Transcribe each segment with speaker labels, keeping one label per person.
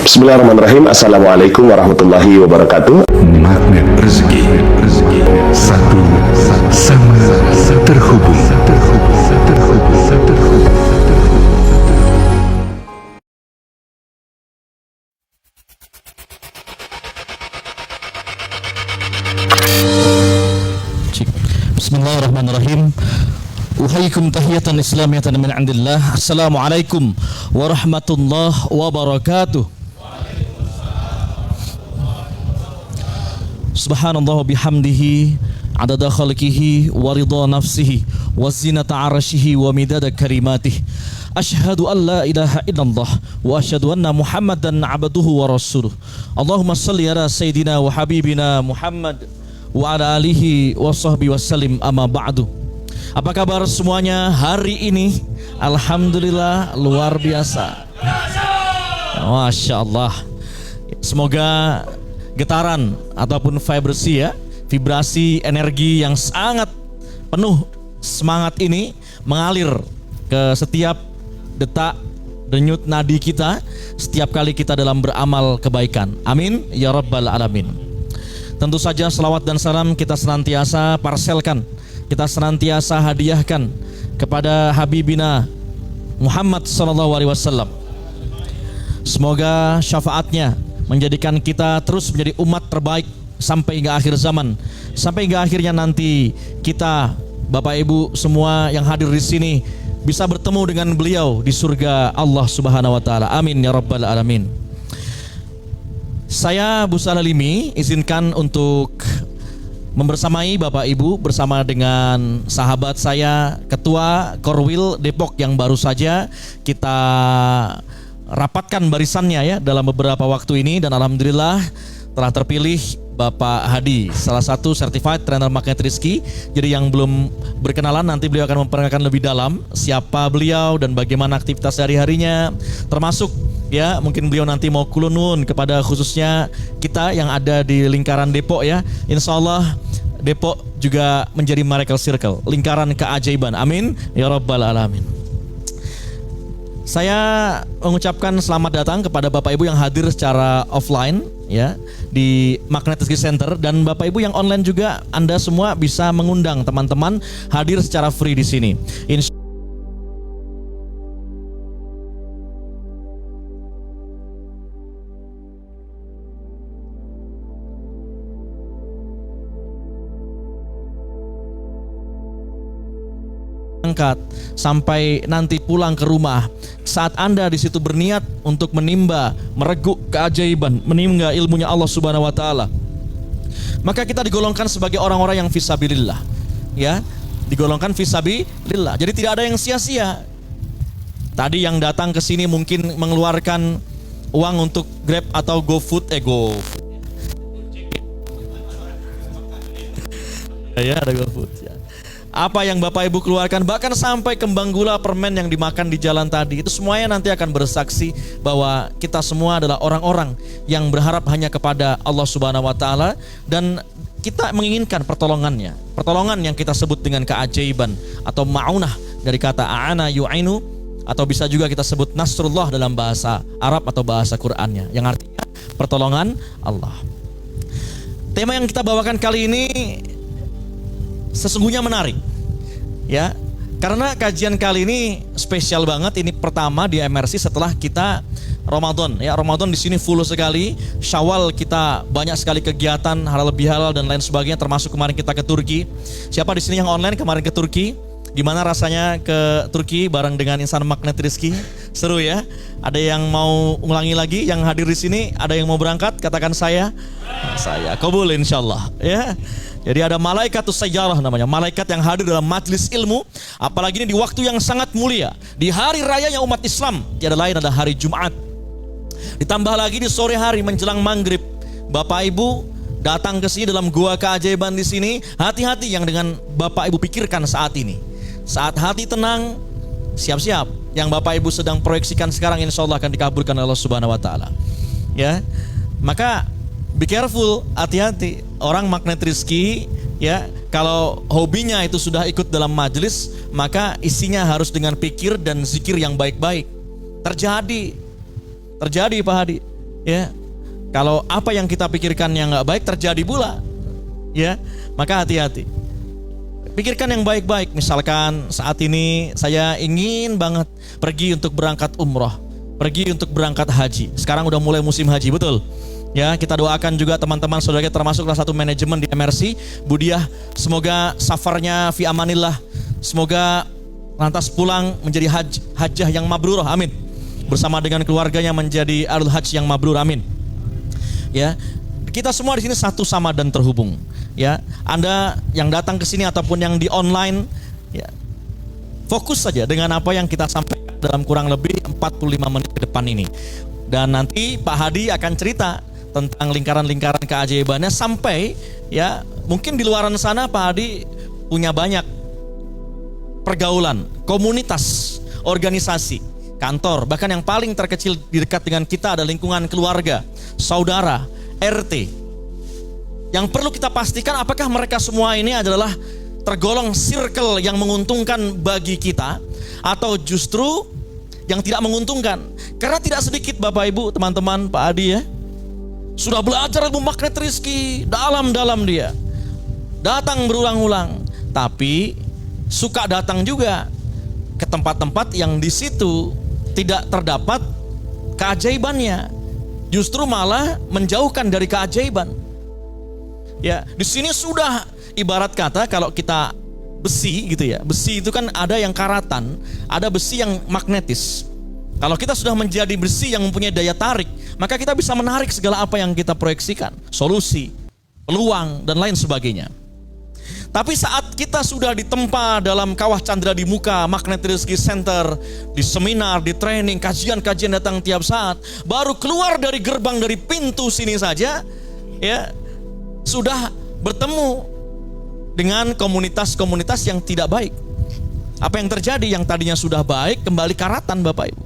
Speaker 1: Bismillahirrahmanirrahim. Assalamualaikum warahmatullahi wabarakatuh.
Speaker 2: Magnet rezeki, satu sama terhubung.
Speaker 3: Bismillahirrahmanirrahim. Uhayyikum tahiyatan islamiyatan min indillah. Assalamualaikum warahmatullahi wabarakatuh. Subhanallah bihamdihi adada khalqihi wa ridha nafsihi wa zinata arshihi wa midada kalimatihi. Asyhadu an la ilaha illallah wa asyhadu anna Muhammadan abduhu wa rasuluh. Allahumma salli ala sayyidina wa habibina Muhammad wa ala alihi wa sahbihi wasallim, amma ba'du. Apa kabar semuanya hari ini? Alhamdulillah luar biasa. Masya Allah. Semoga getaran ataupun vibrasi energi yang sangat penuh semangat ini mengalir ke setiap detak denyut nadi kita setiap kali kita dalam beramal kebaikan. Amin ya rabbal alamin. Tentu saja selawat dan salam kita senantiasa parselkan, kita senantiasa hadiahkan kepada Habibina Muhammad SAW. Semoga syafaatnya menjadikan kita terus menjadi umat terbaik sampai hingga akhir zaman, sampai hingga akhirnya nanti kita Bapak Ibu semua yang hadir di sini bisa bertemu dengan beliau di surga Allah Subhanahu wa taala. Amin ya rabbal alamin. Saya Bu Salalimi izinkan untuk membersamai Bapak Ibu bersama dengan sahabat saya Ketua Korwil Depok yang baru saja kita rapatkan barisannya ya dalam beberapa waktu ini, dan alhamdulillah telah terpilih Bapak Hadi, salah satu certified trainer magnet rezeki. Jadi yang belum berkenalan nanti beliau akan memperkenalkan lebih dalam siapa beliau dan bagaimana aktivitas sehari-harinya, termasuk ya mungkin beliau nanti mau kulunun kepada khususnya kita yang ada di lingkaran Depok ya. Insya Allah Depok juga menjadi miracle circle, lingkaran keajaiban. Amin ya rabbal alamin. Saya mengucapkan selamat datang kepada Bapak Ibu yang hadir secara offline ya di Magnet Rezeki Center, dan Bapak Ibu yang online juga, Anda semua bisa mengundang teman-teman hadir secara free di sini. Sampai nanti pulang ke rumah, saat Anda di situ berniat untuk menimba, mereguk keajaiban, menimba ilmunya Allah Subhanahu wa taala, maka kita digolongkan sebagai orang-orang yang fisabilillah. Ya, digolongkan fisabilillah. Jadi tidak ada yang sia-sia. Tadi yang datang ke sini mungkin mengeluarkan uang untuk Grab atau GoFood, ya ada GoFood ya. Apa yang Bapak Ibu keluarkan, bahkan sampai kembang gula, permen yang dimakan di jalan tadi, itu semuanya nanti akan bersaksi bahwa kita semua adalah orang-orang yang berharap hanya kepada Allah Subhanahu wa taala, dan kita menginginkan pertolongannya. Pertolongan yang kita sebut dengan keajaiban atau ma'unah dari kata a'ana yu'inu, atau bisa juga kita sebut nasrullah dalam bahasa Arab atau bahasa Qur'annya, yang artinya pertolongan Allah. Tema yang kita bawakan kali ini sesungguhnya menarik ya, karena kajian kali ini spesial banget. Ini pertama di MRC setelah kita Ramadan ya. Ramadan di sini full sekali. Syawal kita banyak sekali kegiatan halal bihalal dan lain sebagainya, termasuk kemarin kita ke Turki. Siapa di sini yang online kemarin ke Turki? Gimana rasanya ke Turki bareng dengan insan magnet rezeki? Seru ya? Ada yang mau ulangi lagi? Yang hadir di sini ada yang mau berangkat? Katakan saya. Saya kabul insyaallah ya. Jadi ada malaikatus sayarah namanya, malaikat yang hadir dalam majelis ilmu, apalagi ini di waktu yang sangat mulia, di hari rayanya umat Islam, tiada lain adalah hari Jumat. Ditambah lagi di sore hari menjelang maghrib, Bapak Ibu datang ke sini dalam gua keajaiban di sini. Hati-hati yang dengan Bapak Ibu pikirkan saat ini. Saat hati tenang, siap-siap yang Bapak Ibu sedang proyeksikan sekarang insya Allah akan dikabulkan oleh Allah Subhanahu wa taala. Ya. Maka be careful, hati-hati. Orang magnet rezeki ya, kalau hobinya itu sudah ikut dalam majelis, maka isinya harus dengan pikir dan zikir yang baik-baik. Terjadi Pak Hadi Ya, kalau apa yang kita pikirkan yang nggak baik terjadi pula, ya, maka hati-hati. Pikirkan yang baik-baik. Misalkan saat ini saya ingin banget pergi untuk berangkat umroh, pergi untuk berangkat haji. Sekarang udah mulai musim haji, betul? Ya, kita doakan juga teman-teman saudara kita, termasuklah satu manajemen di MRC, Budiah, semoga safarnya fi amanillah, semoga lantas pulang menjadi hajjah yang mabrurah, amin. Bersama dengan keluarganya menjadi alul hajj yang mabrur, amin. Ya, kita semua di sini satu sama dan terhubung. Ya, Anda yang datang ke sini ataupun yang di online, ya, fokus saja dengan apa yang kita sampaikan dalam kurang lebih 45 menit ke depan ini. Dan nanti Pak Hadi akan cerita tentang lingkaran-lingkaran keajaibannya sampai, ya, mungkin di luaran sana Pak Hadi punya banyak pergaulan, komunitas, organisasi, kantor, bahkan yang paling terkecil di dekat dengan kita ada lingkungan keluarga, saudara, RT. Yang perlu kita pastikan apakah mereka semua ini adalah tergolong circle yang menguntungkan bagi kita atau justru yang tidak menguntungkan. Karena tidak sedikit Bapak Ibu, teman-teman, Pak Adi ya, sudah belajar ilmu magnet rezeki dalam-dalam dia, datang berulang-ulang, tapi suka datang juga ke tempat-tempat yang di situ tidak terdapat keajaibannya, justru malah menjauhkan dari keajaiban. Ya, di sini sudah ibarat kata kalau kita besi gitu ya. Besi itu kan ada yang karatan, ada besi yang magnetis. Kalau kita sudah menjadi besi yang mempunyai daya tarik, maka kita bisa menarik segala apa yang kita proyeksikan, solusi, peluang dan lain sebagainya. Tapi saat kita sudah ditempa dalam kawah candra di muka Magnet Rezeki Center, di seminar, di training, kajian-kajian datang tiap saat, baru keluar dari gerbang, dari pintu sini saja, ya, sudah bertemu dengan komunitas-komunitas yang tidak baik. Apa yang terjadi? Yang tadinya sudah baik kembali karatan Bapak Ibu.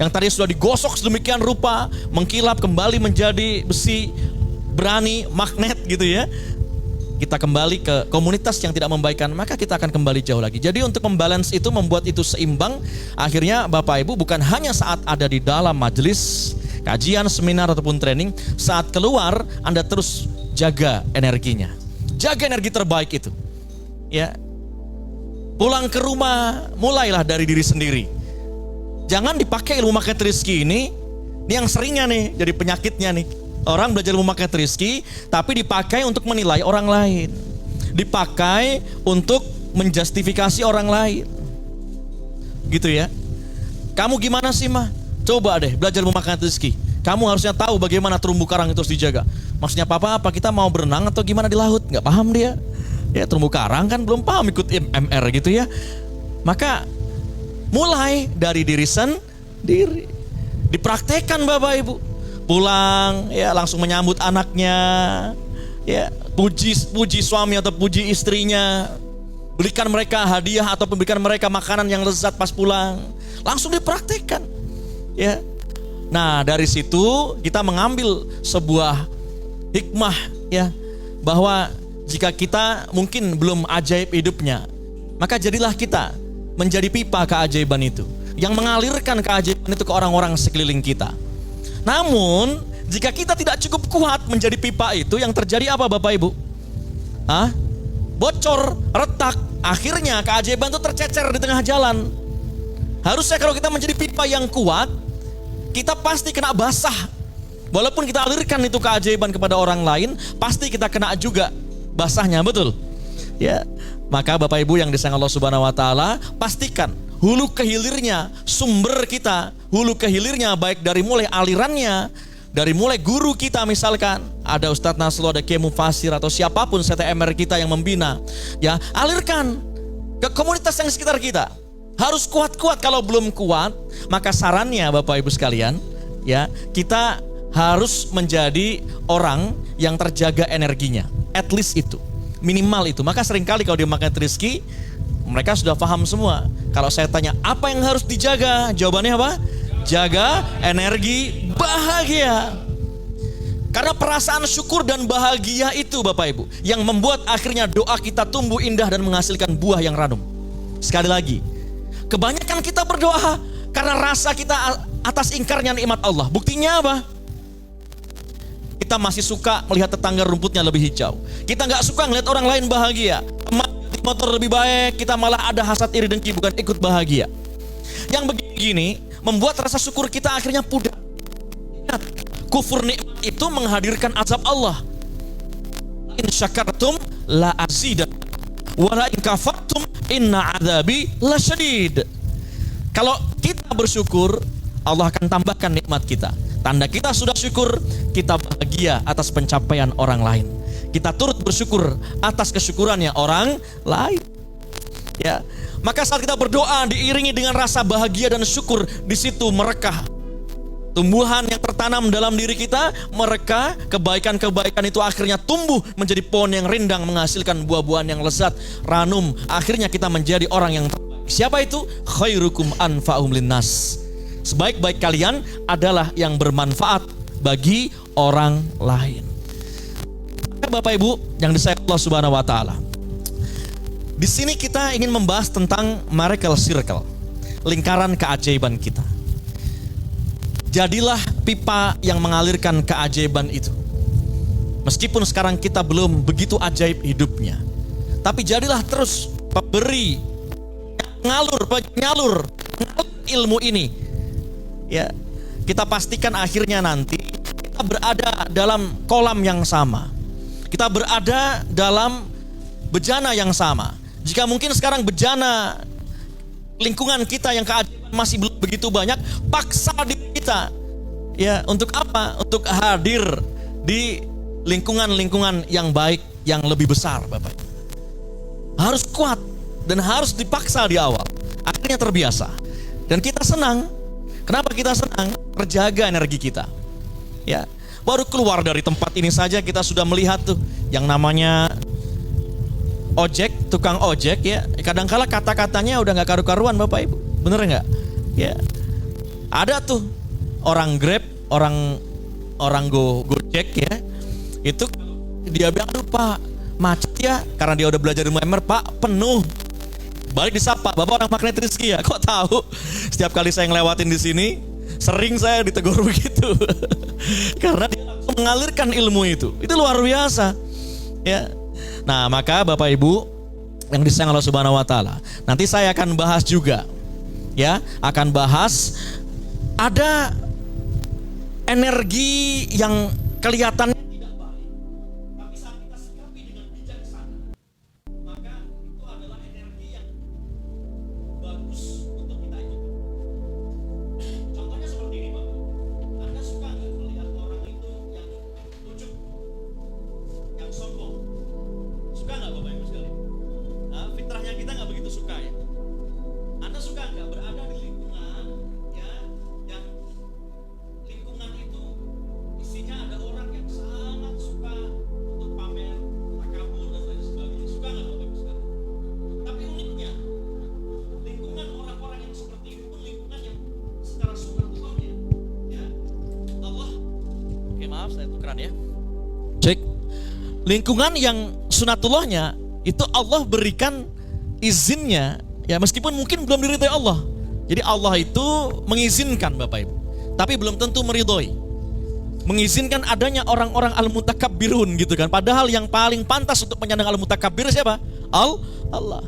Speaker 3: Yang tadinya sudah digosok sedemikian rupa, mengkilap kembali menjadi besi, berani, magnet gitu ya. Kita kembali ke komunitas yang tidak membaikkan, maka kita akan kembali jauh lagi. Jadi untuk membalance itu, membuat itu seimbang, akhirnya Bapak Ibu bukan hanya saat ada di dalam majelis, kajian, seminar ataupun training, saat keluar Anda terus jaga energinya. Jaga energi terbaik itu. Ya. Pulang ke rumah, mulailah dari diri sendiri. Jangan dipakai ilmu magnet rezeki ini yang seringnya nih jadi penyakitnya nih. Orang belajar ilmu magnet rezeki tapi dipakai untuk menilai orang lain. Dipakai untuk menjustifikasi orang lain. Gitu ya. Kamu gimana sih, Mah? Coba deh belajar ilmu magnet rezeki. Kamu harusnya tahu bagaimana terumbu karang itu harus dijaga. Maksudnya apa kita mau berenang atau gimana di laut? Nggak paham dia. Ya, terumbu karang kan belum paham ikut MR gitu ya. Maka mulai dari diri sendiri. Dipraktekkan Bapak Ibu. Pulang ya langsung menyambut anaknya. Ya, puji suami atau puji istrinya. Belikan mereka hadiah atau berikan mereka makanan yang lezat pas pulang. Langsung dipraktekkan. Ya. Nah, dari situ kita mengambil sebuah hikmah ya, bahwa jika kita mungkin belum ajaib hidupnya, maka jadilah kita menjadi pipa keajaiban itu yang mengalirkan keajaiban itu ke orang-orang sekeliling kita. Namun, jika kita tidak cukup kuat menjadi pipa itu, yang terjadi apa Bapak Ibu? Bocor, retak, akhirnya keajaiban itu tercecer di tengah jalan. Harusnya kalau kita menjadi pipa yang kuat, kita pasti kena basah. Walaupun kita alirkan itu keajaiban kepada orang lain, pasti kita kena juga basahnya, betul? Ya, maka Bapak Ibu yang disayang Allah Subhanahu wa taala, pastikan hulu ke hilirnya, sumber kita, hulu ke hilirnya, baik dari mulai alirannya, dari mulai guru kita misalkan, ada Ustadz Naslo, ada Kiai Mufasir atau siapapun CTMR kita yang membina, ya, alirkan ke komunitas yang sekitar kita. Harus kuat-kuat. Kalau belum kuat, maka sarannya Bapak Ibu sekalian, ya, kita harus menjadi orang yang terjaga energinya. At least itu, minimal itu. Maka seringkali kalau di magnet rezeki, mereka sudah paham semua. Kalau saya tanya apa yang harus dijaga, jawabannya apa? Jaga energi bahagia. Karena perasaan syukur dan bahagia itu Bapak Ibu yang membuat akhirnya doa kita tumbuh indah dan menghasilkan buah yang ranum. Sekali lagi, kebanyakan kita berdoa karena rasa kita atas ingkarnya nikmat Allah. Buktinya apa? Kita masih suka melihat tetangga rumputnya lebih hijau. Kita nggak suka melihat orang lain bahagia. Di motor lebih baik, kita malah ada hasad iri dengki, bukan ikut bahagia. Yang begini membuat rasa syukur kita akhirnya pudar. Kufur nikmat itu menghadirkan azab Allah. In syakartum la azidan wa la in kafartum inna adzabi lasyadid. Kalau kita bersyukur, Allah akan tambahkan nikmat kita. Tanda kita sudah syukur, kita bahagia atas pencapaian orang lain. Kita turut bersyukur atas kesyukurannya orang lain. Ya, maka saat kita berdoa diiringi dengan rasa bahagia dan syukur, di situ merekah tumbuhan yang tertanam dalam diri kita, mereka kebaikan-kebaikan itu akhirnya tumbuh menjadi pohon yang rindang, menghasilkan buah-buahan yang lezat, ranum. Akhirnya kita menjadi orang yang terbaik. Siapa itu? Khairukum anfa'um linnas. Sebaik-baik kalian adalah yang bermanfaat bagi orang lain. Bapak Ibu yang disayang Allah Subhanahu wa taala. Di sini kita ingin membahas tentang miracle circle, lingkaran keajaiban kita. Jadilah pipa yang mengalirkan keajaiban itu. Meskipun sekarang kita belum begitu ajaib hidupnya, tapi jadilah terus pemberi, penyalur ilmu ini. Ya, kita pastikan akhirnya nanti kita berada dalam kolam yang sama. Kita berada dalam bejana yang sama. Jika mungkin sekarang bejana lingkungan kita yang keajaiban masih belum begitu banyak, paksa diri kita. Ya, untuk apa? Untuk hadir di lingkungan-lingkungan yang baik, yang lebih besar, Bapak. Harus kuat dan harus dipaksa di awal. Akhirnya terbiasa. Dan kita senang. Kenapa kita senang? Terjaga energi kita. Ya, baru keluar dari tempat ini saja kita sudah melihat tuh yang namanya ojek, tukang ojek ya. Kadangkala kata-katanya udah nggak karu-karuan, Bapak Ibu. Bener nggak? Ya, ada tuh orang Grab, orang Gojek ya. Itu dia bilang, aduh Pak, macet ya, karena dia udah belajar ilmu MR, Pak, penuh. Balik disapa, Bapak orang magnet rezeki ya? Kok tahu? Setiap kali saya ngelewatin di sini, sering saya ditegur begitu. Karena dia langsung mengalirkan ilmu itu. Itu luar biasa. Ya. Nah, maka Bapak Ibu yang disayang Allah Subhanahu wa taala, nanti saya akan bahas juga. Ya, akan bahas ada energi yang kelihatannya tidak baik, tapi saat kita sikapi dengan bijaksana, maka itu adalah energi yang bagus untuk kita ikuti. Contohnya seperti ini, Bapak. Anda suka nggak melihat orang itu yang ujub, yang sombong? Suka nggak Bapak Ibu sekalian? Nah, fitrahnya kita nggak begitu suka ya. Anda suka nggak berada di lingkungan ya, yang lingkungan itu isinya ada orang yang sangat suka untuk pamer, takabur dan lain sebagainya? Suka nggak Bapak Ibu sekalian? Tapi uniknya, lingkungan orang-orang yang seperti itu pun lingkungan yang secara sunatullah ya, Allah. Oke, maaf saya tukeran ya. Cek. Lingkungan yang sunatullahnya itu Allah berikan izinnya ya, meskipun mungkin belum diridhoi Allah. Jadi Allah itu mengizinkan Bapak Ibu, tapi belum tentu meridhoi. Mengizinkan adanya orang-orang al-mutakabbirun gitu kan. Padahal yang paling pantas untuk menyandang al-mutakabbir siapa? Allah.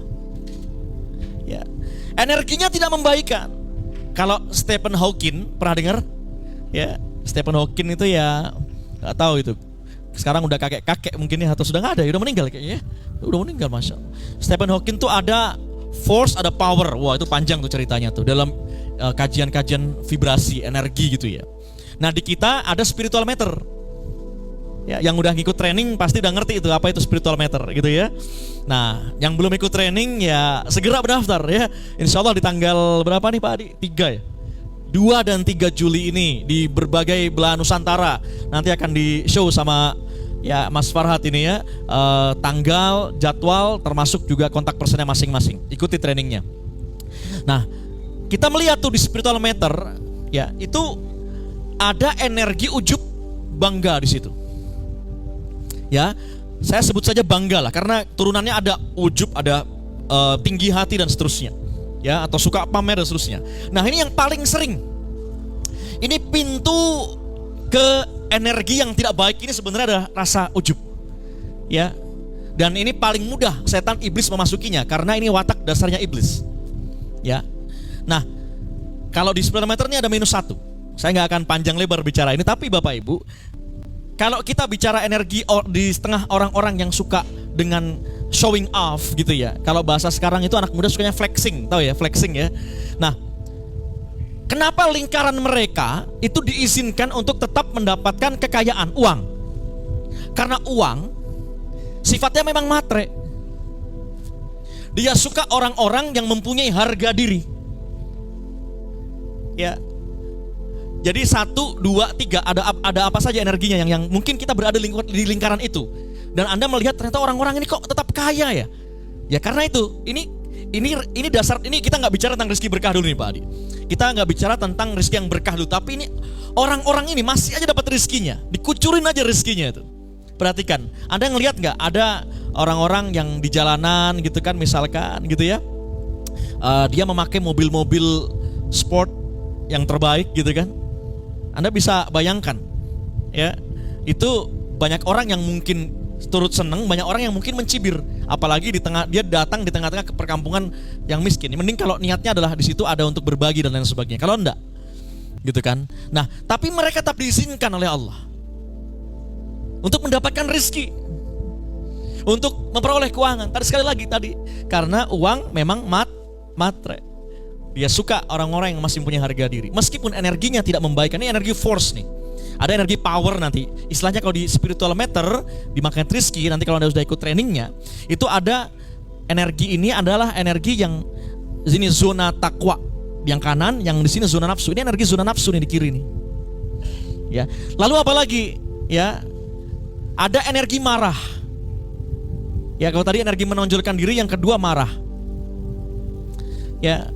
Speaker 3: Ya. Energinya tidak membaikan. Kalau Stephen Hawking pernah dengar? Ya, Stephen Hawking itu ya nggak tahu itu. Sekarang udah kakek-kakek mungkin ya, atau sudah nggak ada, udah meninggal kayaknya ya. Udah meninggal, Masya Allah. Stephen Hawking tuh ada force, ada power. Wah, itu panjang tuh ceritanya tuh dalam kajian-kajian vibrasi, energi gitu ya. Nah, di kita ada spiritual meter. Ya, yang udah ngikut training pasti udah ngerti itu apa itu spiritual meter gitu ya. Nah, yang belum ikut training ya segera berdaftar ya. Insya Allah di tanggal berapa nih Pak Adi? 3 ya? 2 dan 3 Juli ini di berbagai belahan Nusantara. Nanti akan di show sama ya Mas Farhat ini ya, tanggal, jadwal, termasuk juga kontak personnya masing-masing. Ikuti trainingnya. Nah, kita melihat tuh di spiritual meter ya, itu ada energi ujub bangga di situ. Ya, saya sebut saja bangga lah, karena turunannya ada ujub, ada tinggi hati dan seterusnya. Ya, atau suka pamer dan seterusnya. Nah, ini yang paling sering. Ini pintu ke energi yang tidak baik ini sebenarnya adalah rasa ujub. Ya. Dan ini paling mudah setan iblis memasukinya karena ini watak dasarnya iblis. Ya. Nah, kalau di speedometer ini ada -1. Saya nggak akan panjang lebar bicara ini, tapi Bapak Ibu, kalau kita bicara energi di setengah orang-orang yang suka dengan showing off gitu ya. Kalau bahasa sekarang itu anak muda sukanya flexing, tahu ya, flexing ya. Nah, kenapa lingkaran mereka itu diizinkan untuk tetap mendapatkan kekayaan, uang? Karena uang sifatnya memang matre. Dia suka orang-orang yang mempunyai harga diri. Ya. Jadi 1, 2, 3 ada apa saja energinya yang mungkin kita berada di lingkaran itu. Dan Anda melihat ternyata orang-orang ini kok tetap kaya ya. Ya karena itu, ini dasar, ini kita nggak bicara tentang rezeki berkah dulu nih Pak Adi. Kita nggak bicara tentang rezeki yang berkah dulu, tapi ini orang-orang ini masih aja dapat rezekinya, dikucurin aja rezekinya itu. Perhatikan, Anda ngelihat nggak ada orang-orang yang di jalanan gitu kan, misalkan gitu ya, dia memakai mobil-mobil sport yang terbaik gitu kan. Anda bisa bayangkan ya, itu banyak orang yang mungkin turut seneng, banyak orang yang mungkin mencibir, apalagi dia datang di tengah-tengah perkampungan yang miskin. Mending kalau niatnya adalah di situ ada untuk berbagi dan lain sebagainya. Kalau enggak, gitu kan. Nah, tapi mereka tetap diizinkan oleh Allah untuk mendapatkan rezeki, untuk memperoleh keuangan. Tadi sekali lagi karena uang memang matre. Dia suka orang-orang yang masih punya harga diri, meskipun energinya tidak membaik. Ini energi force nih. Ada energi power nanti. Istilahnya kalau di spiritual meter, di Magnet Rizki, nanti kalau Anda sudah ikut trainingnya, itu ada energi ini adalah energi yang sini zona takwa, yang kanan, yang di sini zona nafsu. Ini energi zona nafsu nih di kiri nih. Ya. Lalu apa lagi? Ya. Ada energi marah. Ya, kalau tadi energi menonjolkan diri, yang kedua marah. Ya.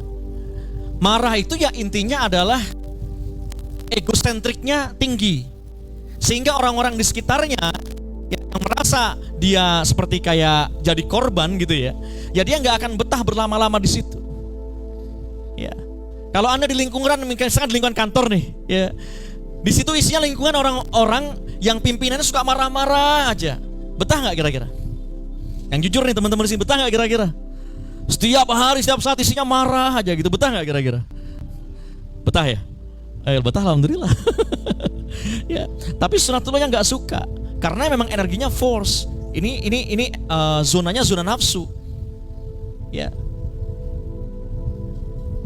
Speaker 3: Marah itu ya intinya adalah egosentriknya tinggi, sehingga orang-orang di sekitarnya yang merasa dia seperti kayak jadi korban gitu ya, ya dia nggak akan betah berlama-lama di situ. Ya, kalau Anda di lingkungan, misalkan di lingkungan kantor nih, ya, di situ isinya lingkungan orang-orang yang pimpinannya suka marah-marah aja, betah nggak kira-kira? Yang jujur nih teman-teman di sini, betah nggak kira-kira? Setiap hari, setiap saat isinya marah aja gitu, betah nggak kira-kira? Betah ya? Betah, alhamdulillah. Ya, tapi sunatullah yang nggak suka, karena memang energinya force. Ini zonanya zona nafsu. Ya.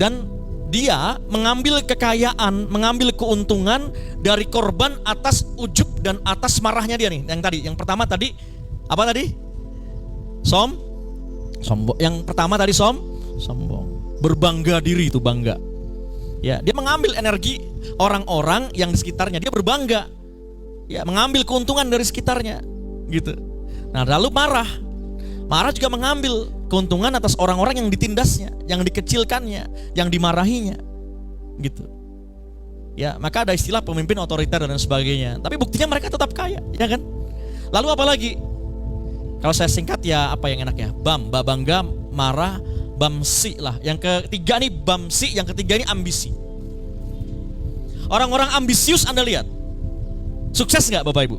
Speaker 3: Dan dia mengambil kekayaan, mengambil keuntungan dari korban atas ujub dan atas marahnya dia nih. Yang tadi, yang pertama tadi apa tadi? Sombong. Yang pertama tadi sombong. Berbangga diri, itu bangga. Ya, dia mengambil energi orang-orang yang di sekitarnya, dia berbangga. Ya, mengambil keuntungan dari sekitarnya, gitu. Nah, lalu marah. Marah juga mengambil keuntungan atas orang-orang yang ditindasnya, yang dikecilkannya, yang dimarahinya, gitu. Ya, maka ada istilah pemimpin otoriter dan sebagainya. Tapi buktinya mereka tetap kaya, ya kan? Lalu apa lagi? Kalau saya singkat ya apa yang enaknya? Babangga, marah, bamsi lah. Yang ketiga nih bamsi, yang ketiga ini ambisi. Orang-orang ambisius Anda lihat, sukses nggak Bapak Ibu?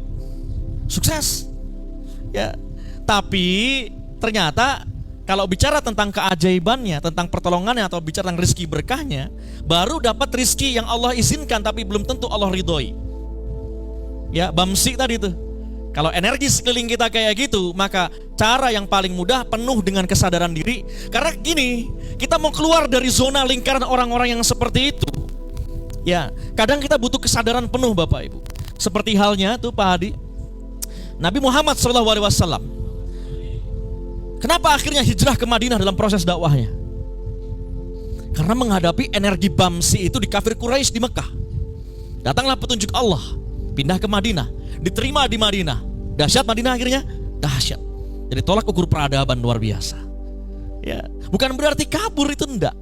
Speaker 3: Sukses. Ya. Tapi ternyata kalau bicara tentang keajaibannya, tentang pertolongannya, atau bicara tentang rezeki berkahnya, baru dapat rezeki yang Allah izinkan tapi belum tentu Allah ridhoi. Ya, bamsi tadi tuh. Kalau energi sekeliling kita kayak gitu, maka cara yang paling mudah penuh dengan kesadaran diri. Karena gini, kita mau keluar dari zona lingkaran orang-orang yang seperti itu. Ya, kadang kita butuh kesadaran penuh Bapak Ibu. Seperti halnya tuh Pak Hadi, Nabi Muhammad SAW. Kenapa akhirnya hijrah ke Madinah dalam proses dakwahnya? Karena menghadapi energi bamsi itu di kafir Quraisy di Mekah. Datanglah petunjuk Allah, pindah ke Madinah, diterima di Madinah. Dahsyat Madinah akhirnya, dahsyat. Jadi tolak ukur peradaban luar biasa. Ya, bukan berarti kabur, itu enggak.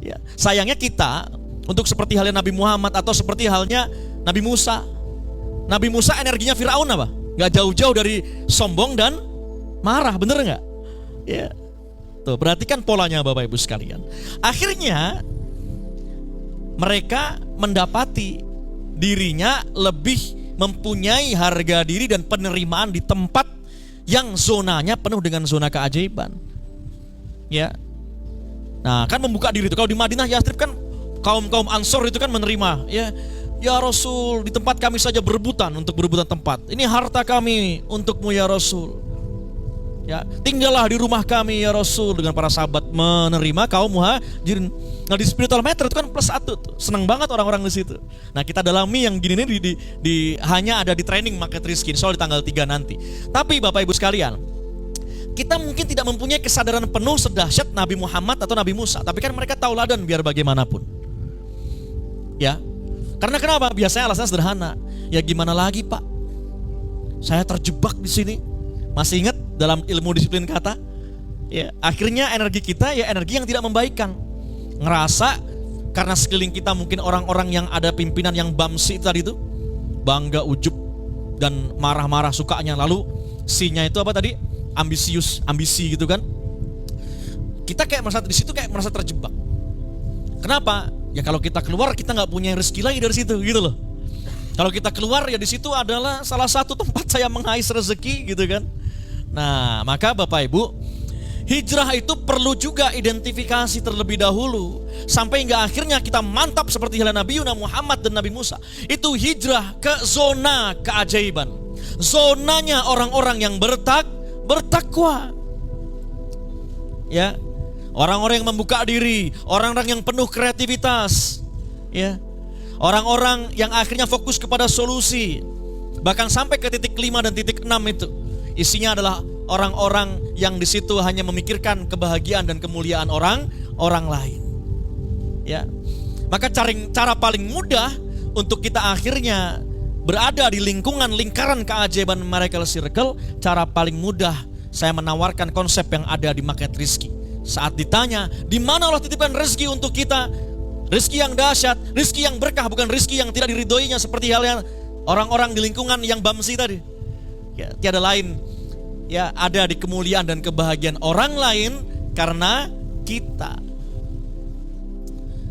Speaker 3: Ya, sayangnya kita untuk seperti halnya Nabi Muhammad atau seperti halnya Nabi Musa. Nabi Musa energinya Firaun apa? Enggak jauh-jauh dari sombong dan marah, bener enggak? Ya. Tuh, perhatikan polanya Bapak Ibu sekalian. Akhirnya mereka mendapati dirinya lebih mempunyai harga diri dan penerimaan di tempat yang zonanya penuh dengan zona keajaiban. Ya. Nah, kan membuka diri itu. Kalau di Madinah Yastrib kan kaum Ansor itu kan menerima, ya. Ya Rasul, di tempat kami saja berebutan untuk berebutan tempat. Ini harta kami untukmu ya Rasul. Ya, tinggallah di rumah kami ya Rasul. Dengan para sahabat menerima kaum muhajirin. Nah, di spiritual meter itu kan +1 tuh. Senang banget orang-orang di situ. Nah, kita dalami yang gini nih hanya ada di training market riskin soal di tanggal 3 nanti. Tapi Bapak Ibu sekalian, kita mungkin tidak mempunyai kesadaran penuh sedahsyat Nabi Muhammad atau Nabi Musa, tapi kan mereka tauladan biar bagaimanapun. Ya. Karena kenapa? Biasanya alasannya sederhana. Ya gimana lagi, Pak? Saya terjebak di sini. Masih ingat dalam ilmu disiplin kata? Ya, akhirnya energi kita ya energi yang tidak membaikkan. Ngerasa karena sekeliling kita mungkin orang-orang yang ada pimpinan yang bamsi tadi itu, bangga, ujub dan marah-marah sukanya, lalu C-nya itu apa tadi? Ambisi gitu kan. Kita kayak merasa di situ kayak merasa terjebak. Kenapa? Ya kalau kita keluar kita nggak punya rezeki lagi dari situ gitu loh. Kalau kita keluar ya di situ adalah salah satu tempat saya mengais rezeki gitu kan. Nah, maka Bapak Ibu, hijrah itu perlu juga identifikasi terlebih dahulu sampai hingga akhirnya kita mantap seperti halnya Nabi Muhammad dan Nabi Musa. Itu hijrah ke zona keajaiban. Zonanya orang-orang yang bertakwa. Ya. Orang-orang yang membuka diri, orang-orang yang penuh kreativitas, ya. Orang-orang yang akhirnya fokus kepada solusi. Bahkan sampai ke titik 5 dan titik 6 itu isinya adalah orang-orang yang di situ hanya memikirkan kebahagiaan dan kemuliaan orang lain. Ya. Maka cara paling mudah untuk kita akhirnya berada di lingkaran keajaiban Miracle Circle, cara paling mudah saya menawarkan konsep yang ada di Market Rizki. Saat ditanya, di mana Allah titipkan rezeki untuk kita? Rezeki yang dahsyat, rezeki yang berkah, bukan rezeki yang tidak diridhoinya seperti halnya orang-orang di lingkungan yang bamsi tadi. Ya, tiada lain. Ya, ada di kemuliaan dan kebahagiaan orang lain karena kita.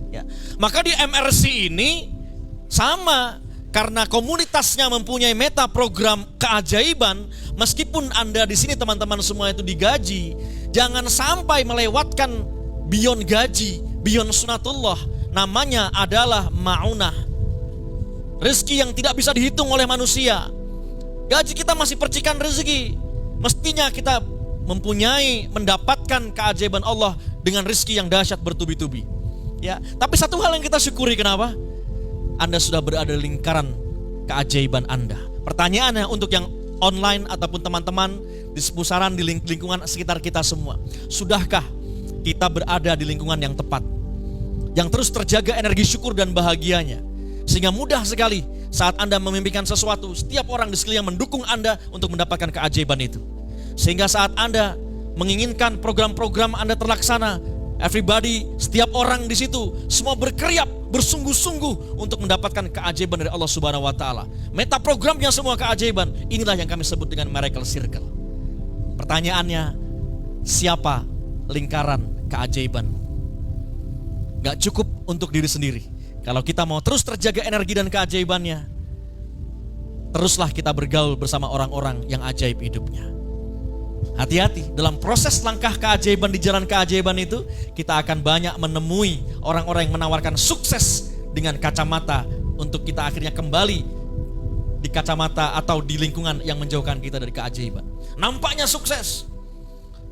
Speaker 3: Ya, maka di MRC ini sama. Karena komunitasnya mempunyai meta program keajaiban, meskipun Anda di sini teman-teman semua itu digaji, jangan sampai melewatkan beyond gaji, beyond sunatullah. Namanya adalah ma'unah. Rezeki yang tidak bisa dihitung oleh manusia. Gaji kita masih percikan rezeki. Mestinya kita mendapatkan keajaiban Allah dengan rezeki yang dahsyat bertubi-tubi. Ya, tapi satu hal yang kita syukuri, kenapa? Anda sudah berada di lingkaran keajaiban Anda. Pertanyaannya untuk yang online ataupun teman-teman di sepusaran di lingkungan sekitar kita semua, sudahkah kita berada di lingkungan yang tepat, yang terus terjaga energi syukur dan bahagianya, sehingga mudah sekali saat Anda memimpikan sesuatu, setiap orang di sekeliling mendukung Anda untuk mendapatkan keajaiban itu. Sehingga saat Anda menginginkan program-program Anda terlaksana, everybody, setiap orang di situ semua berkeriap, bersungguh-sungguh untuk mendapatkan keajaiban dari Allah Subhanahu wa taala. Meta programnya semua keajaiban. Inilah yang kami sebut dengan Miracle Circle. Pertanyaannya, siapa lingkaran keajaiban? Gak cukup untuk diri sendiri. Kalau kita mau terus terjaga energi dan keajaibannya, teruslah kita bergaul bersama orang-orang yang ajaib hidupnya. Hati-hati, dalam proses langkah keajaiban di jalan keajaiban itu, kita akan banyak menemui orang-orang yang menawarkan sukses dengan kacamata untuk kita akhirnya kembali di kacamata atau di lingkungan yang menjauhkan kita dari keajaiban. Nampaknya sukses.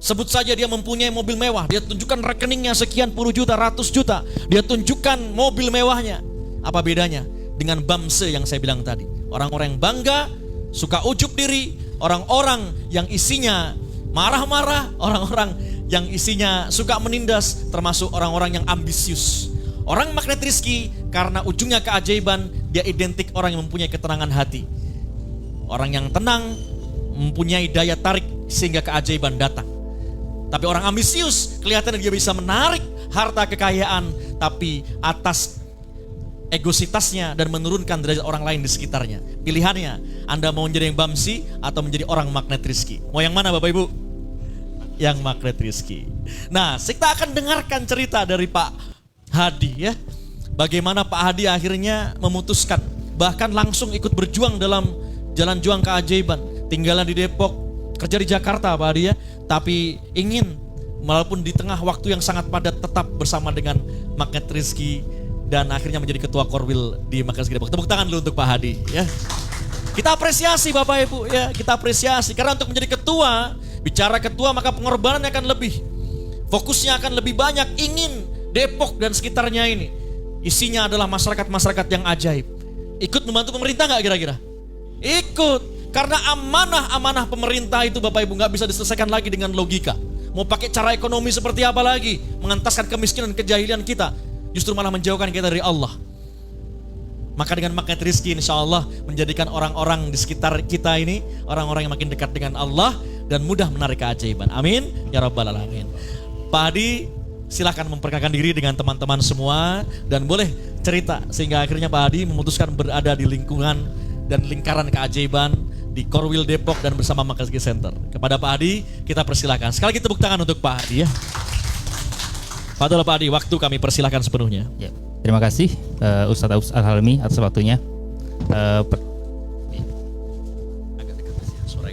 Speaker 3: Sebut saja dia mempunyai mobil mewah, dia tunjukkan rekeningnya sekian puluh juta, ratus juta, dia tunjukkan mobil mewahnya. Apa bedanya dengan bamse yang saya bilang tadi? Orang-orang yang bangga, suka ujub diri, orang-orang yang isinya marah-marah, orang-orang yang isinya suka menindas, termasuk orang-orang yang ambisius. Orang magnet rizki karena ujungnya keajaiban, dia identik orang yang mempunyai ketenangan hati. Orang yang tenang, mempunyai daya tarik sehingga keajaiban datang. Tapi orang ambisius kelihatannya dia bisa menarik harta kekayaan, tapi atas egositasnya dan menurunkan derajat orang lain di sekitarnya. Pilihannya, Anda mau menjadi yang bamsi atau menjadi orang magnet rizki? Mau yang mana Bapak Ibu? Yang magnet rizki. Nah, kita akan dengarkan cerita dari Pak Hadi ya. Bagaimana Pak Hadi akhirnya memutuskan bahkan langsung ikut berjuang dalam jalan juang keajaiban. Tinggalan di Depok, kerja di Jakarta Pak Hadi ya, tapi ingin walaupun di tengah waktu yang sangat padat tetap bersama dengan Magnet Rezeki dan akhirnya menjadi ketua Korwil di Magnet Rezeki Depok. Tepuk tangan dulu untuk Pak Hadi ya. Kita apresiasi Bapak Ibu ya, kita apresiasi karena untuk menjadi ketua, bicara ketua maka pengorbanannya akan lebih, fokusnya akan lebih banyak. Ingin Depok dan sekitarnya ini isinya adalah masyarakat-masyarakat yang ajaib. Ikut membantu pemerintah nggak kira-kira? Ikut. Karena amanah-amanah pemerintah itu Bapak Ibu gak bisa diselesaikan lagi dengan logika. Mau pakai cara ekonomi seperti apa lagi? Mengentaskan kemiskinan, kejahilan kita. Justru malah menjauhkan kita dari Allah. Maka dengan Magnet Rezeki insya Allah menjadikan orang-orang di sekitar kita ini orang-orang yang makin dekat dengan Allah dan mudah menarik keajaiban. Amin. Ya Rabbal Alamin. Pak Hadi silahkan memperkenalkan diri dengan teman-teman semua. Dan boleh cerita sehingga akhirnya Pak Hadi memutuskan berada di lingkungan dan lingkaran keajaiban di Korwil Depok dan bersama Magnet Rezeki Center. Kepada Pak Hadi kita persilahkan. Sekali lagi tepuk tangan untuk Pak Hadi ya. Padahal Pak Hadi, waktu kami persilahkan sepenuhnya.
Speaker 4: Ya, terima kasih Ustadz Abus Al-Halmi atas waktunya.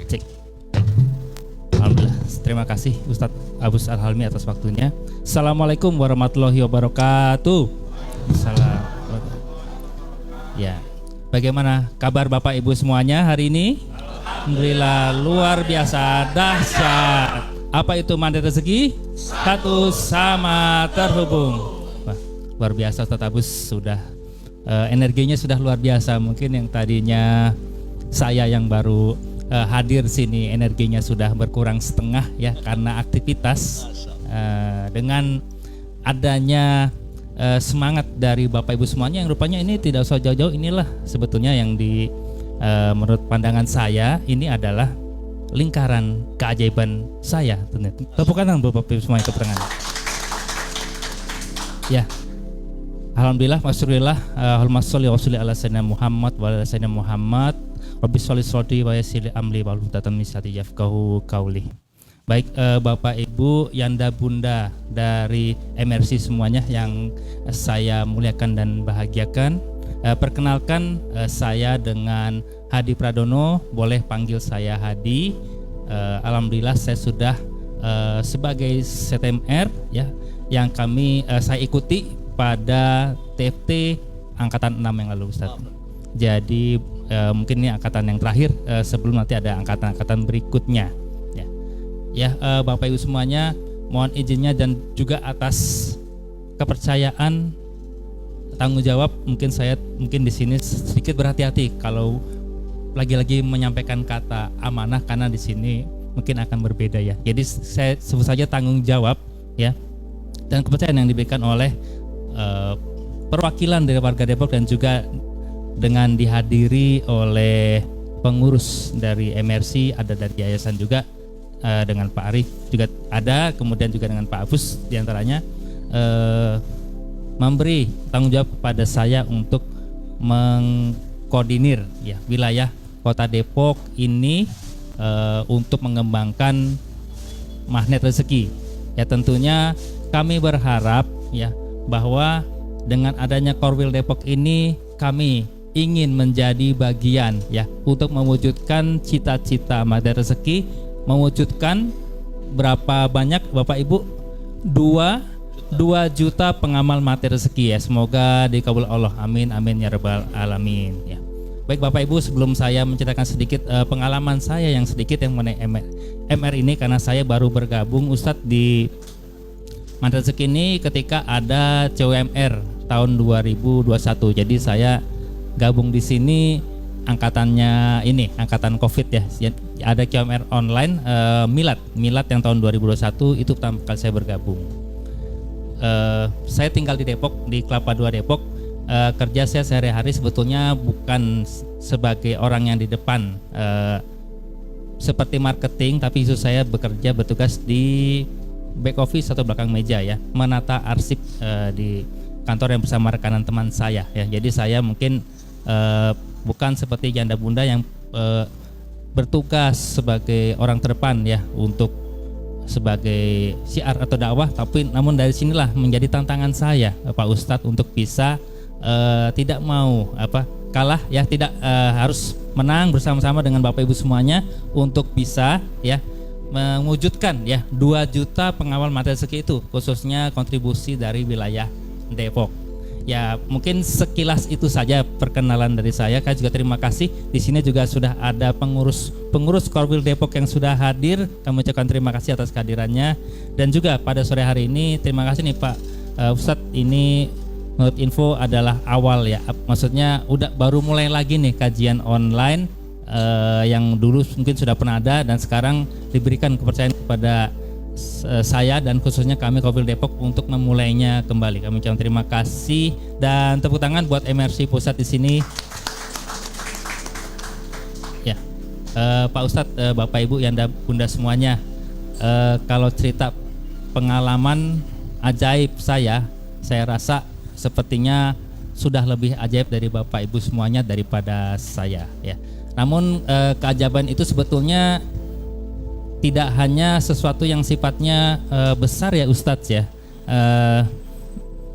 Speaker 4: Cek. Alhamdulillah. Terima kasih Ustadz Abus Al-Halmi atas waktunya. Assalamualaikum warahmatullahi wabarakatuh. Salam. Ya. Bagaimana kabar Bapak Ibu semuanya hari ini? Alhamdulillah luar biasa dahsyat. Apa itu Magnet Rezeki? Satu sama terhubung. Wah, luar biasa Ustaz Abus sudah energinya sudah luar biasa. Mungkin yang tadinya saya yang baru hadir sini energinya sudah berkurang setengah ya karena aktivitas. Dengan adanya semangat dari Bapak Ibu semuanya yang rupanya ini tidak usah jauh-jauh, inilah sebetulnya yang menurut pandangan saya ini adalah lingkaran keajaiban saya. Tepuk tangan Bapak Ibu semuanya, tepuk tangan. Ya, alhamdulillah, masyaallah, Allahumma sholli wa sallim ala sayyidina Muhammad wa ala sayyidina Muhammad. Rabbi sholli sholli wa yassir amli wa hlul 'uqdatam min lisani yafqahu qawli. Baik Bapak Ibu, Yanda Bunda dari MRC semuanya yang saya muliakan dan bahagiakan. Perkenalkan saya dengan Hadi Pradono, boleh panggil saya Hadi. Alhamdulillah saya sudah sebagai CTMR ya, yang saya ikuti pada TFT angkatan 6 yang lalu Ustaz. Jadi mungkin ini angkatan yang terakhir sebelum nanti ada angkatan-angkatan berikutnya. Ya, Bapak Ibu semuanya, mohon izinnya dan juga atas kepercayaan tanggung jawab mungkin di sini sedikit berhati-hati kalau lagi-lagi menyampaikan kata amanah karena di sini mungkin akan berbeda ya. Jadi saya sebut saja tanggung jawab ya dan kepercayaan yang diberikan oleh perwakilan dari warga Depok dan juga dengan dihadiri oleh pengurus dari MRC, ada dari yayasan juga. Dengan Pak Arif juga ada, kemudian juga dengan Pak Abus diantaranya memberi tanggung jawab kepada saya untuk mengkoordinir ya wilayah Kota Depok ini untuk mengembangkan Magnet Rezeki. Ya tentunya kami berharap ya bahwa dengan adanya Korwil Depok ini kami ingin menjadi bagian ya untuk mewujudkan cita-cita Magnet Rezeki. Mewujudkan berapa banyak Bapak Ibu? 2 juta pengamal Magnet Rezeki ya. Semoga dikabul Allah. Amin amin ya rabbal alamin ya. Baik Bapak Ibu, sebelum saya menceritakan sedikit pengalaman saya yang sedikit yang mengenai MR ini, karena saya baru bergabung Ustadz di Magnet Rezeki ini ketika ada CWMR tahun 2021. Jadi saya gabung di sini angkatannya ini angkatan Covid ya. Ada QMR online Milad yang tahun 2021 itu pertama kali saya bergabung. Saya tinggal di Depok, di Kelapa II Depok. Kerja saya sehari-hari sebetulnya bukan sebagai orang yang di depan seperti marketing, tapi justru saya bekerja bertugas di back office atau belakang meja ya, menata arsip di kantor yang bersama rekanan teman saya ya. Jadi saya mungkin bukan seperti Yanda Bunda yang bertugas sebagai orang terdepan ya untuk sebagai syiar atau dakwah, tapi namun dari sinilah menjadi tantangan saya Pak Ustadz untuk bisa tidak mau kalah ya, tidak harus menang bersama-sama dengan Bapak Ibu semuanya untuk bisa ya mewujudkan ya 2 juta pengawal mata rezeki itu, khususnya kontribusi dari wilayah Depok. Ya mungkin sekilas itu saja perkenalan dari saya. Saya juga terima kasih. Di sini juga sudah ada pengurus Korwil Depok yang sudah hadir. Kami ucapkan terima kasih atas kehadirannya. Dan juga pada sore hari ini terima kasih nih Pak Ustadz. Ini menurut info adalah awal ya. Maksudnya baru mulai lagi nih kajian online yang dulu mungkin sudah pernah ada dan sekarang diberikan kepercayaan kepada saya dan khususnya kami Korwil Depok untuk memulainya kembali. Kami ucapkan terima kasih dan tepuk tangan buat MRC Pusat di sini. Ya, Pak Ustadz, Bapak Ibu, Yanda, Bunda semuanya, kalau cerita pengalaman ajaib saya rasa sepertinya sudah lebih ajaib dari Bapak Ibu semuanya daripada saya. Ya, namun keajaiban itu sebetulnya tidak hanya sesuatu yang sifatnya besar ya Ustadz ya,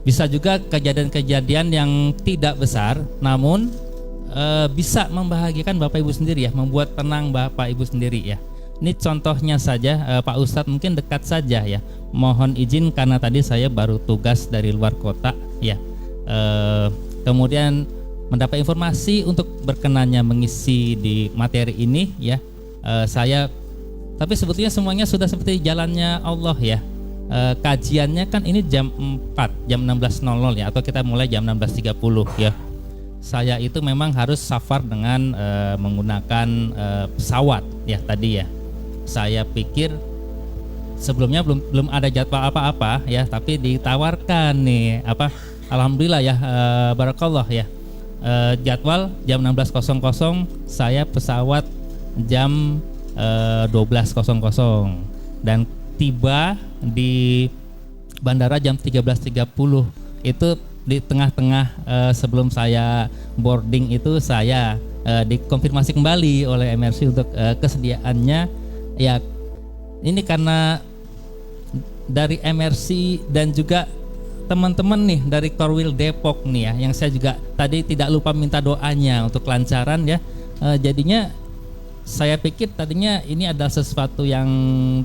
Speaker 4: bisa juga kejadian-kejadian yang tidak besar namun bisa membahagiakan Bapak Ibu sendiri ya, membuat tenang Bapak Ibu sendiri ya. Ini contohnya saja Pak Ustadz, mungkin dekat saja ya, mohon izin karena tadi saya baru tugas dari luar kota ya, kemudian mendapat informasi untuk berkenannya mengisi di materi ini ya, tapi sebetulnya semuanya sudah seperti jalannya Allah ya. Kajiannya kan ini jam 4, jam 16.00 ya, atau kita mulai jam 16.30 ya. Saya itu memang harus safar dengan menggunakan pesawat ya tadi ya. Saya pikir sebelumnya belum ada jadwal apa-apa ya, tapi ditawarkan nih alhamdulillah ya, barakallah ya. Jadwal jam 16.00, saya pesawat jam 12.00 dan tiba di bandara jam 13.30. Itu di tengah-tengah sebelum saya boarding itu saya dikonfirmasi kembali oleh MRC untuk kesediaannya ya. Ini karena dari MRC dan juga teman-teman nih dari Korwil Depok nih ya, yang saya juga tadi tidak lupa minta doanya untuk kelancaran ya. Jadinya saya pikir tadinya ini adalah sesuatu yang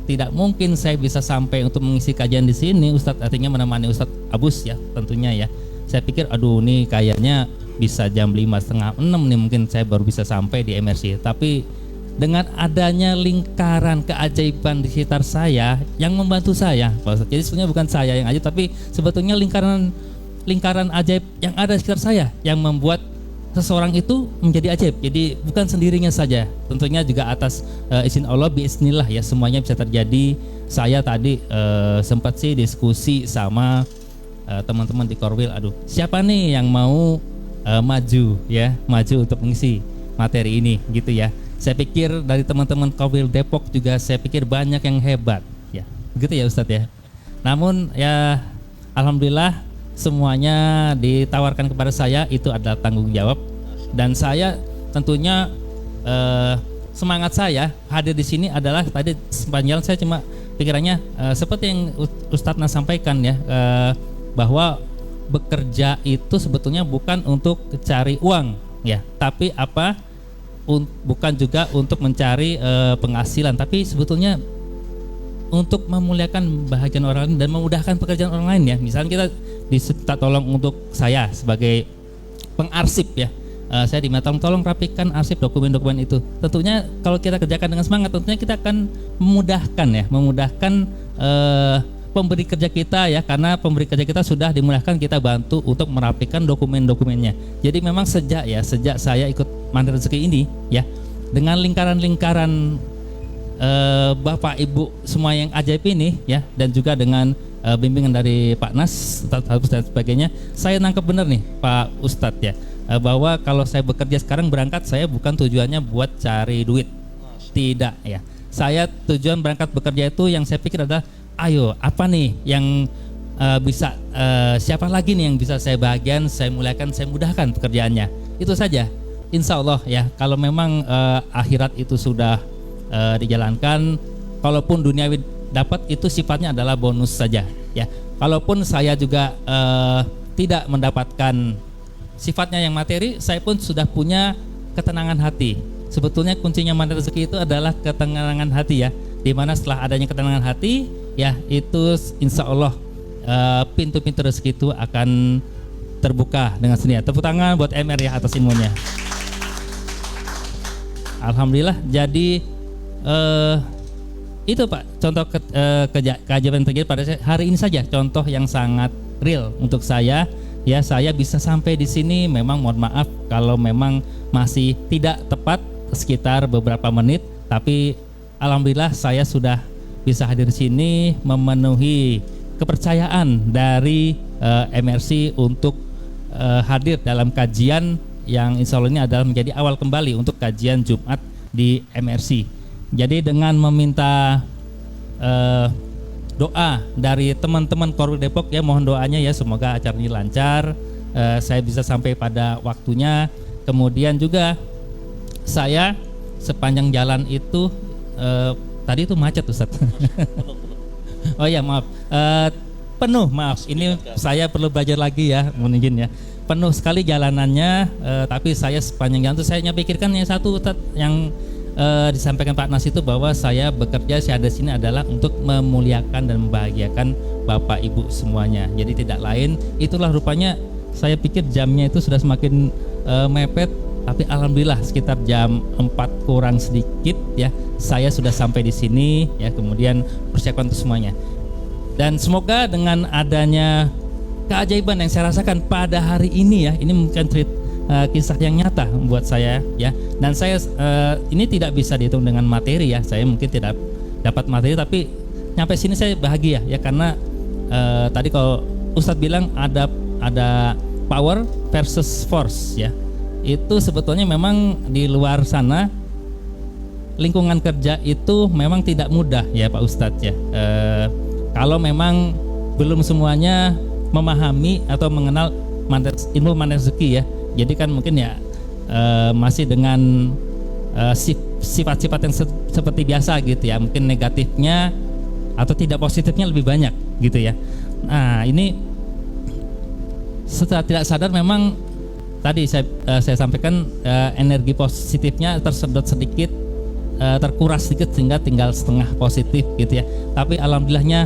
Speaker 4: tidak mungkin saya bisa sampai untuk mengisi kajian di sini, Ustadz, artinya menemani Ustadz Abus ya tentunya ya. Saya pikir aduh nih kayaknya bisa jam 5:30, 6 nih mungkin saya baru bisa sampai di MRC. Tapi dengan adanya lingkaran keajaiban di sekitar saya yang membantu saya, Pak Ustadz. Jadi sebenarnya bukan saya yang ajaib, tapi sebetulnya lingkaran ajaib yang ada di sekitar saya yang membuat seseorang itu menjadi ajaib. Jadi bukan sendirinya saja, tentunya juga atas izin Allah, biiznillah ya, semuanya bisa terjadi. Saya tadi sempat sih diskusi sama teman-teman di Korwil, aduh siapa nih yang mau maju untuk mengisi materi ini gitu ya. Saya pikir dari teman-teman Korwil Depok juga saya pikir banyak yang hebat ya, begitu ya Ustadz ya. Namun ya alhamdulillah semuanya ditawarkan kepada saya, itu adalah tanggung jawab. Dan saya tentunya semangat saya hadir di sini adalah tadi sepanjang saya cuma pikirannya seperti yang Ustadz sampaikan ya, bahwa bekerja itu sebetulnya bukan untuk cari uang ya, tapi bukan juga untuk mencari penghasilan, tapi sebetulnya untuk memuliakan bahagian orang lain dan memudahkan pekerjaan orang lain ya. Misalnya kita diminta tolong untuk saya sebagai pengarsip ya, saya diminta tolong rapikan arsip dokumen-dokumen itu. Tentunya kalau kita kerjakan dengan semangat, tentunya kita akan memudahkan pemberi kerja kita ya, karena pemberi kerja kita sudah dimudahkan, kita bantu untuk merapikan dokumen-dokumennya. Jadi memang sejak saya ikut Mandiri Rezeki ini ya, dengan lingkaran-lingkaran Bapak Ibu semua yang ajaib ini ya, dan juga dengan bimbingan dari Pak Nas dan sebagainya, saya nangkep benar nih Pak Ustadz ya, bahwa kalau saya bekerja sekarang berangkat, saya bukan tujuannya buat cari duit, tidak ya. Saya tujuan berangkat bekerja itu yang saya pikir adalah ayo apa nih yang bisa siapa lagi nih yang bisa saya bahagian, saya muliakan, saya mudahkan pekerjaannya. Itu saja. Insya Allah ya, kalau memang akhirat itu sudah dijalankan, kalaupun duniawi dapat itu sifatnya adalah bonus saja ya. Kalaupun saya juga tidak mendapatkan sifatnya yang materi, saya pun sudah punya ketenangan hati. Sebetulnya kuncinya mandiri rezeki itu adalah ketenangan hati ya. Dimana setelah adanya ketenangan hati, ya itu insya Allah pintu-pintu rezeki itu akan terbuka dengan sendirinya. Tepuk tangan buat MR ya atas ilmunya. Alhamdulillah. Jadi itu Pak, contoh keajaiban yang terjadi pada saya hari ini saja, contoh yang sangat real untuk saya. Ya, saya bisa sampai di sini memang mohon maaf kalau memang masih tidak tepat sekitar beberapa menit, tapi alhamdulillah saya sudah bisa hadir di sini memenuhi kepercayaan dari MRC untuk hadir dalam kajian yang insya Allah ini adalah menjadi awal kembali untuk kajian Jumat di MRC. Jadi dengan meminta doa dari teman-teman Korwil Depok ya, mohon doanya ya, semoga acara ini lancar, saya bisa sampai pada waktunya. Kemudian juga saya sepanjang jalan itu tadi itu macet Ustaz. Oh ya maaf, penuh, maaf, ini saya perlu belajar lagi ya, mohon izin ya. Penuh sekali jalanannya, tapi saya sepanjang jalan itu saya pikirkan yang satu Ustaz, yang disampaikan Pak Nas itu bahwa saya bekerja, saya ada sini adalah untuk memuliakan dan membahagiakan Bapak Ibu semuanya. Jadi tidak lain, itulah rupanya saya pikir jamnya itu sudah semakin mepet, tapi alhamdulillah sekitar jam 4 kurang sedikit ya, saya sudah sampai di sini ya, kemudian persiapan untuk semuanya. Dan semoga dengan adanya keajaiban yang saya rasakan pada hari ini ya, ini mungkin kisah yang nyata buat saya ya, dan saya ini tidak bisa dihitung dengan materi ya, saya mungkin tidak dapat materi, tapi nyampe sini saya bahagia ya, karena tadi kalau Ustadz bilang ada power versus force ya, itu sebetulnya memang di luar sana lingkungan kerja itu memang tidak mudah ya Pak Ustadz ya, kalau memang belum semuanya memahami atau mengenal ilmu mandiri rezeki ya. Jadi kan mungkin ya masih dengan sifat-sifat yang seperti biasa gitu ya, mungkin negatifnya atau tidak positifnya lebih banyak gitu ya. Nah ini setelah tidak sadar memang tadi saya sampaikan energi positifnya tersedot sedikit, terkuras sedikit sehingga tinggal setengah positif gitu ya. Tapi alhamdulillahnya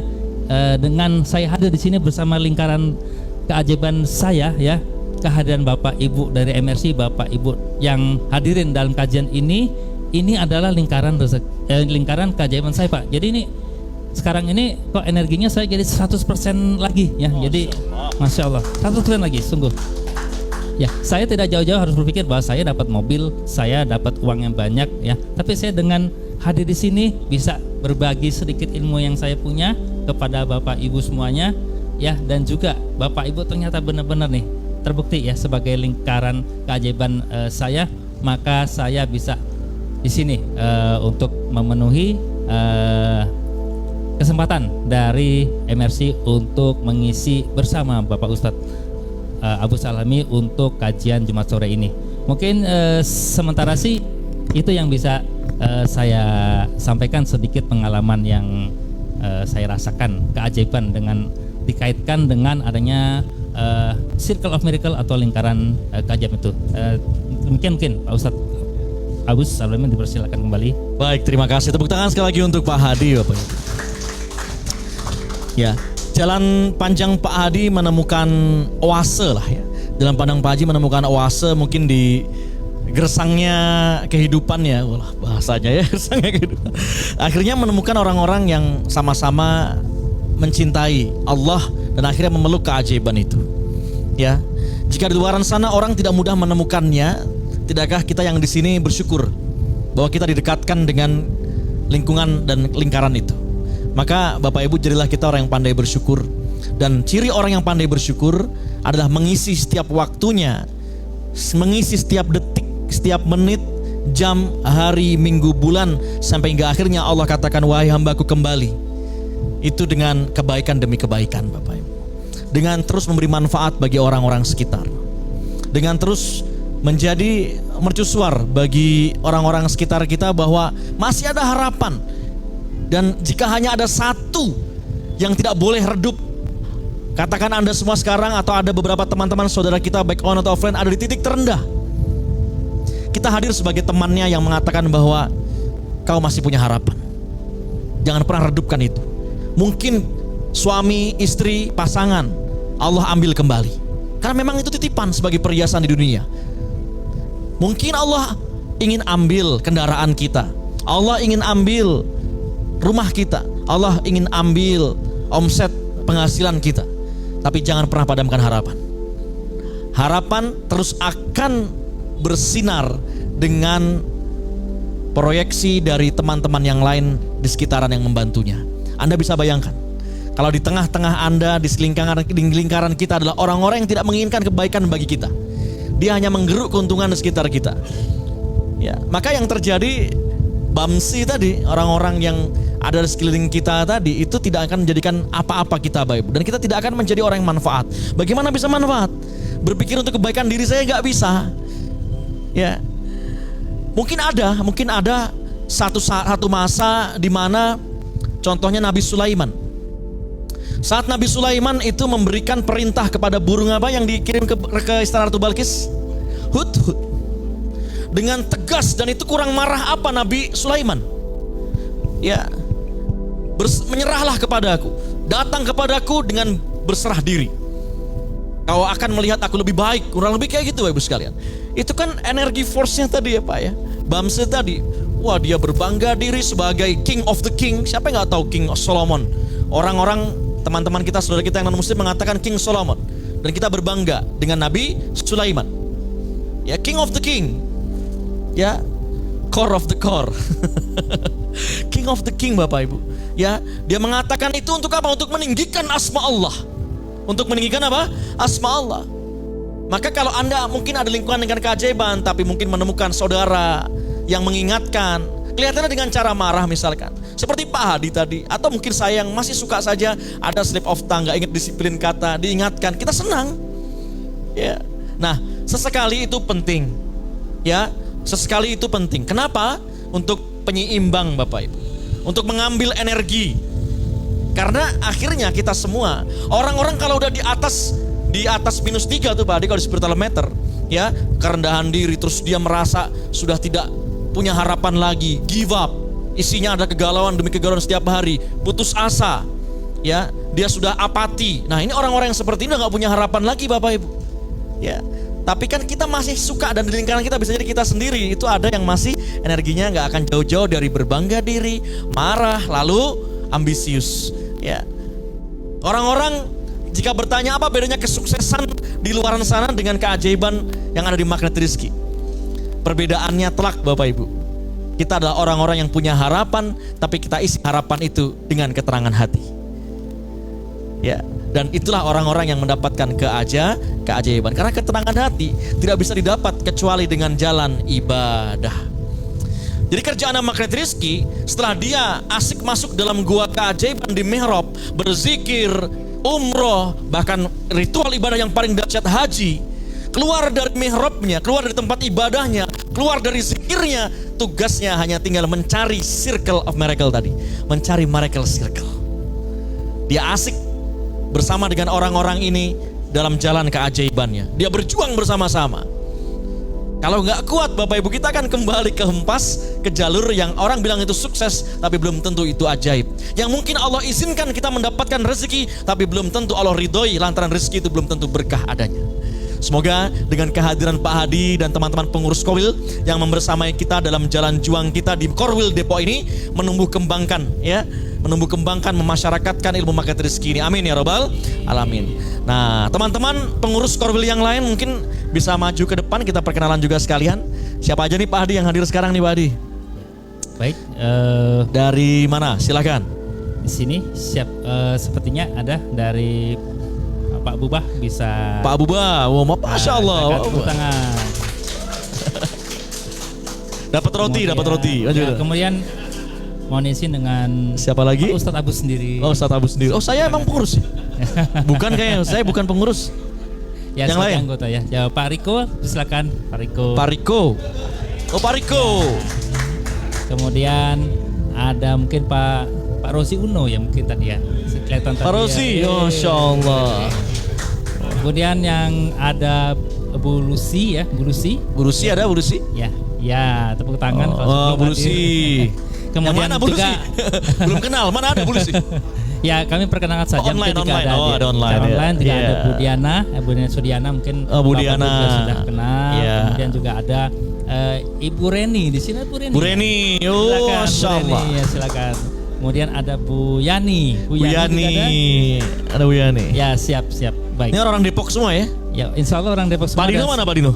Speaker 4: dengan saya hadir di sini bersama lingkaran keajaiban saya ya, kehadiran Bapak Ibu dari MRC, Bapak Ibu yang hadirin dalam kajian ini adalah lingkaran keajaiban saya Pak. Jadi ini sekarang ini kok energinya saya jadi 100% lagi ya. Jadi Masya Allah 100% lagi sungguh. Ya, saya tidak jauh-jauh harus berpikir bahwa saya dapat mobil, saya dapat uang yang banyak ya. Tapi saya dengan hadir di sini bisa berbagi sedikit ilmu yang saya punya kepada Bapak Ibu semuanya ya, dan juga Bapak Ibu ternyata benar-benar nih terbukti ya sebagai lingkaran keajaiban saya, maka saya bisa di sini untuk memenuhi kesempatan dari MRC untuk mengisi bersama Bapak Ustadz Abu Salami untuk kajian Jumat sore ini. Mungkin sementara sih itu yang bisa saya sampaikan, sedikit pengalaman yang saya rasakan keajaiban dengan dikaitkan dengan adanya Circle of Miracle atau lingkaran keajaiban itu. Mungkin Pak Ustadz Agus Salami dipersilakan kembali.
Speaker 3: Baik, terima kasih. Tepuk tangan sekali lagi untuk Pak Hadi Bapak. Ya, jalan panjang Pak Hadi menemukan oase lah ya. Dalam pandang Pak Haji menemukan oase mungkin di gersangnya kehidupan ya, wah bahasanya ya, gersangnya kehidupan. Akhirnya menemukan orang-orang yang sama-sama mencintai Allah dan akhirnya memeluk keajaiban itu. Ya, jika di luar sana orang tidak mudah menemukannya, tidakkah kita yang di sini bersyukur bahwa kita didekatkan dengan lingkungan dan lingkaran itu? Maka Bapak Ibu, jadilah kita orang yang pandai bersyukur. Dan ciri orang yang pandai bersyukur adalah mengisi setiap waktunya, mengisi setiap detik, setiap menit, jam, hari, minggu, bulan, sampai hingga akhirnya Allah katakan, wahai hambaku kembali. Itu dengan kebaikan demi kebaikan Bapak Ibu, dengan terus memberi manfaat bagi orang-orang sekitar, dengan terus menjadi mercusuar bagi orang-orang sekitar kita bahwa masih ada harapan. Dan jika hanya ada satu yang tidak boleh redup, Katakan Anda semua sekarang atau ada beberapa teman-teman saudara kita baik on atau offline ada di titik terendah. Kita hadir sebagai temannya yang mengatakan bahwa kau masih punya harapan. Jangan pernah redupkan itu. Mungkin suami, istri, pasangan Allah ambil kembali. Karena memang itu titipan sebagai perhiasan di dunia. Mungkin Allah ingin ambil kendaraan kita. Allah ingin ambil rumah kita. Allah ingin ambil omset penghasilan kita. Tapi jangan pernah padamkan harapan. Harapan terus akan bersinar dengan proyeksi dari teman-teman yang lain di sekitaran yang membantunya. Anda bisa bayangkan, kalau di tengah-tengah Anda, di lingkaran kita adalah orang-orang yang tidak menginginkan kebaikan bagi kita. Dia hanya menggeruk keuntungan di sekitar kita. Ya, maka yang terjadi Bamsi tadi, orang-orang yang ada di sekeliling kita tadi, itu tidak akan menjadikan apa-apa kita Bapak Ibu. Dan kita tidak akan menjadi orang yang manfaat. Bagaimana bisa manfaat? Berpikir untuk kebaikan diri saya gak bisa. Ya, mungkin ada satu masa di mana contohnya Nabi Sulaiman. Saat Nabi Sulaiman itu memberikan perintah kepada burung apa yang dikirim ke istana Ratu Balkis? Hudhud. Dengan tegas, dan itu kurang marah apa Nabi Sulaiman? Ya, menyerahlah kepadaku, datang kepadaku dengan berserah diri. Kau akan melihat aku lebih baik, kurang lebih kayak gitu Ibu sekalian. Itu kan energi force-nya tadi ya Pak ya. Bamse tadi, wah dia berbangga diri sebagai king of the king. Siapa yang gak tahu King Solomon? Orang-orang, teman-teman kita, saudara kita yang non-muslim mengatakan King Solomon. Dan kita berbangga dengan Nabi Sulaiman. Ya, king of the king. Ya, core of the core. King of the king Bapak Ibu. Ya, dia mengatakan itu untuk apa? Untuk meninggikan asma Allah. Untuk meninggikan apa? Asma Allah. Maka kalau Anda mungkin ada lingkungan dengan keajaiban, tapi mungkin menemukan saudara yang mengingatkan, kelihatannya dengan cara marah misalkan, seperti Pak Hadi tadi, atau mungkin saya yang masih suka saja ada slip of tongue, gak ingat disiplin kata, diingatkan, kita senang. Ya, nah sesekali itu penting. Ya, sesekali itu penting. Kenapa? Untuk penyeimbang Bapak Ibu, untuk mengambil energi. Karena akhirnya kita semua, orang-orang kalau udah di atas -3 tuh Pak Adi, kalau di spiritual meter, ya, kerendahan diri, terus dia merasa sudah tidak punya harapan lagi, give up, isinya ada kegalauan demi kegalauan setiap hari, putus asa, ya, dia sudah apati. Nah ini orang-orang yang seperti ini udah gak punya harapan lagi Bapak Ibu. Ya, tapi kan kita masih suka, dan di lingkaran kita bisa jadi kita sendiri itu ada yang masih energinya gak akan jauh-jauh dari berbangga diri, marah, lalu ambisius. Ya, orang-orang jika bertanya apa bedanya kesuksesan di luar sana dengan keajaiban yang ada di magnet rezeki, perbedaannya telak Bapak Ibu. Kita adalah orang-orang yang punya harapan, tapi kita isi harapan itu dengan keterangan hati. Ya, dan itulah orang-orang yang mendapatkan keajaiban. Karena keterangan hati tidak bisa didapat kecuali dengan jalan ibadah. Jadi kerjaan magnet rezeki, setelah dia asik masuk dalam gua keajaiban di mihrab, berzikir, umroh, bahkan ritual ibadah yang paling dahsyat haji, keluar dari mihrabnya, keluar dari tempat ibadahnya, keluar dari zikirnya, tugasnya hanya tinggal mencari circle of miracle tadi, mencari miracle circle. Dia asik bersama dengan orang-orang ini dalam jalan keajaibannya. Dia berjuang bersama-sama. Kalau nggak kuat Bapak Ibu, kita akan kembali kehempas ke jalur yang orang bilang itu sukses, tapi belum tentu itu ajaib. Yang mungkin Allah izinkan kita mendapatkan rezeki, tapi belum tentu Allah ridhoi lantaran rezeki itu belum tentu berkah adanya. Semoga dengan kehadiran Pak Hadi dan teman-teman pengurus Korwil yang membersamai kita dalam jalan juang kita di Korwil Depok ini menumbuh kembangkan, ya, memasyarakatkan ilmu magnet rezeki ini. Amin ya robbal alamin. Nah, teman-teman pengurus Korwil yang lain mungkin bisa maju ke depan, kita perkenalan juga sekalian. Siapa aja nih Pak Hadi yang hadir sekarang nih Pak Hadi?
Speaker 4: Baik,
Speaker 3: dari mana? Silakan.
Speaker 4: di sini siap, sepertinya ada dari Pak Bubah, bisa.
Speaker 3: Pak Bubah, wow, Masya Allah.
Speaker 4: Tepuk tangan.
Speaker 3: Dapat roti.
Speaker 4: Ya, kemudian mohon izin dengan
Speaker 3: siapa lagi?
Speaker 4: Pak Ustadz Abu sendiri.
Speaker 3: Oh, Ustadz Abu sendiri. Oh, saya emang pengurus. Bukan kayaknya, saya bukan pengurus.
Speaker 4: Ya,
Speaker 3: yang lain
Speaker 4: anggota ya. Ya, Pak Riko, silakan Pak Riko.
Speaker 3: Pak Riko. Oh, Pak Riko.
Speaker 4: Ya. Kemudian ada mungkin Pak Rosi Uno ya mungkin tadi ya. kelihatan tadi.
Speaker 3: Pak Rosi,
Speaker 4: ya.
Speaker 3: Masya Allah.
Speaker 4: Kemudian yang ada Bu Lucy ya, Bu Lucy.
Speaker 3: Bu Lucy ada Bu Lucy?
Speaker 4: Ya, tepuk tangan.
Speaker 3: Oh, Bu Lucy.
Speaker 4: Kemudian
Speaker 3: yang mana Bu Lucy?
Speaker 4: juga
Speaker 3: Belum kenal, mana ada Bu Lucy?
Speaker 4: ya, kami perkenalkan saja
Speaker 3: online,
Speaker 4: mungkin
Speaker 3: online.
Speaker 4: jika ada
Speaker 3: Ada online.
Speaker 4: secara
Speaker 3: Ya.
Speaker 4: online juga
Speaker 3: Yeah.
Speaker 4: ada Bu Diana, Bu Diana Sudiana mungkin
Speaker 3: Bu
Speaker 4: Bapak
Speaker 3: Diana.
Speaker 4: juga sudah kenal.
Speaker 3: Yeah.
Speaker 4: Kemudian juga ada Ibu Reni di sini Bu Reni.
Speaker 3: Bu Reni,
Speaker 4: Silakan,
Speaker 3: Masya
Speaker 4: Bu Reni,
Speaker 3: Allah.
Speaker 4: ya, silakan. Kemudian ada Bu Yani.
Speaker 3: Bu Yani, ada Bu Yani.
Speaker 4: Ya, siap. Baik.
Speaker 3: Ini orang Depok semua ya?
Speaker 4: Ya, insya Allah orang Depok semua.
Speaker 3: Pak Dino
Speaker 4: ada-
Speaker 3: mana Pak Dino?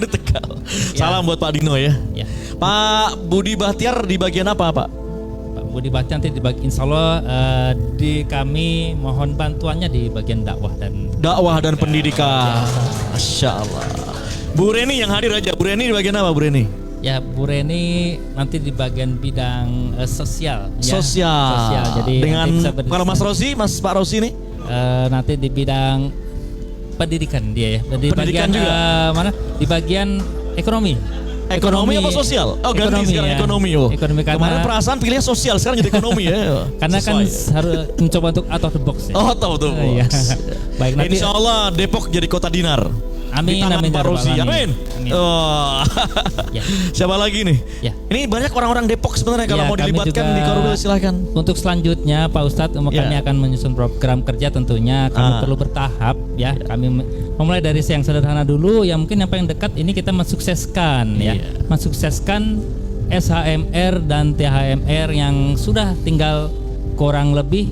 Speaker 3: Di Tegal. Salam buat Pak Dino ya.
Speaker 4: Ya.
Speaker 3: Pak Budi Bahtiar di bagian apa Pak?
Speaker 4: Pak Budi Bahtiar nanti insya Allah di kami mohon bantuannya di bagian dakwah dan
Speaker 3: Dakwah dan pendidikan. Masya Allah. Bu Reni yang hadir aja. Bu Reni di bagian apa Bu Reni?
Speaker 4: ya Bu Reni nanti di bagian bidang sosial. Ya.
Speaker 3: Sosial.
Speaker 4: Jadi
Speaker 3: Dengan
Speaker 4: nanti bisa berdiskusi.
Speaker 3: kalau Mas Rosi, Pak Rosi nih?
Speaker 4: Nanti di bidang pendidikan dia ya. Di
Speaker 3: Pendidikan
Speaker 4: bagian
Speaker 3: juga?
Speaker 4: mana? Di bagian ekonomi.
Speaker 3: Ekonomi apa sosial? Oh ganti
Speaker 4: Ekonomi,
Speaker 3: sekarang
Speaker 4: ya.
Speaker 3: ekonomi. Oh.
Speaker 4: Ekonomi karena-
Speaker 3: Kemarin perasaan pilihnya sosial, sekarang jadi ekonomi ya.
Speaker 4: Karena kan
Speaker 3: Sesuai.
Speaker 4: harus mencoba untuk out of the box ya.
Speaker 3: Oh tahu tuh.
Speaker 4: Iya. Baik, nanti
Speaker 3: Insya Allah Depok jadi kota dinar.
Speaker 4: Amin,
Speaker 3: Di tangan
Speaker 4: amin,
Speaker 3: Pak
Speaker 4: ya
Speaker 3: Rosi.
Speaker 4: Rabbal
Speaker 3: Amin.
Speaker 4: Alamin. Amin.
Speaker 3: Oh.
Speaker 4: Ya.
Speaker 3: Siapa lagi nih?
Speaker 4: Ya.
Speaker 3: Ini banyak orang-orang Depok sebenarnya kalau
Speaker 4: Ya,
Speaker 3: mau
Speaker 4: kami
Speaker 3: dilibatkan
Speaker 4: juga-
Speaker 3: di Korwil silahkan.
Speaker 4: Untuk selanjutnya Pak Ustadz,
Speaker 3: Ya.
Speaker 4: kami akan menyusun program kerja tentunya. Kami perlu bertahap ya. Kami memulai dari yang sederhana dulu. Yang mungkin yang paling dekat ini kita mensukseskan ya.
Speaker 3: Iya.
Speaker 4: Mensukseskan SHMR dan THMR yang sudah tinggal kurang lebih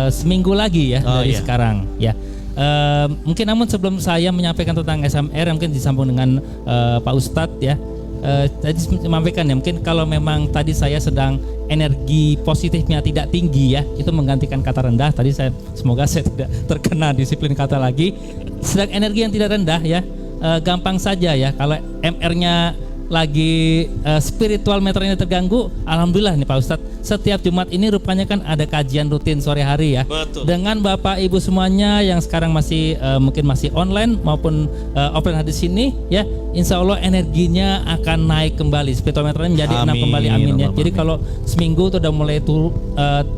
Speaker 4: seminggu lagi ya
Speaker 3: Oh,
Speaker 4: dari
Speaker 3: iya.
Speaker 4: sekarang ya. Mungkin namun sebelum saya menyampaikan tentang SHMR mungkin disambung dengan Pak Ustadz ya. Tadi menyampaikan ya mungkin kalau memang tadi saya sedang energi positifnya tidak tinggi ya, itu menggantikan kata rendah. Tadi semoga saya tidak terkena disiplin kata lagi. Sedang energi yang tidak rendah ya, gampang saja ya kalau MR-nya lagi spiritual meternya terganggu. Alhamdulillah nih Pak Ustadz, setiap Jumat ini rupanya kan ada kajian rutin sore hari ya.
Speaker 3: Betul.
Speaker 4: Dengan Bapak Ibu semuanya yang sekarang masih mungkin masih online maupun offline di sini ya, insya Allah energinya akan naik kembali, spiritual meternya menjadi 6
Speaker 3: Amin.
Speaker 4: kembali, amin ya.
Speaker 3: Amin.
Speaker 4: Jadi kalau seminggu itu udah mulai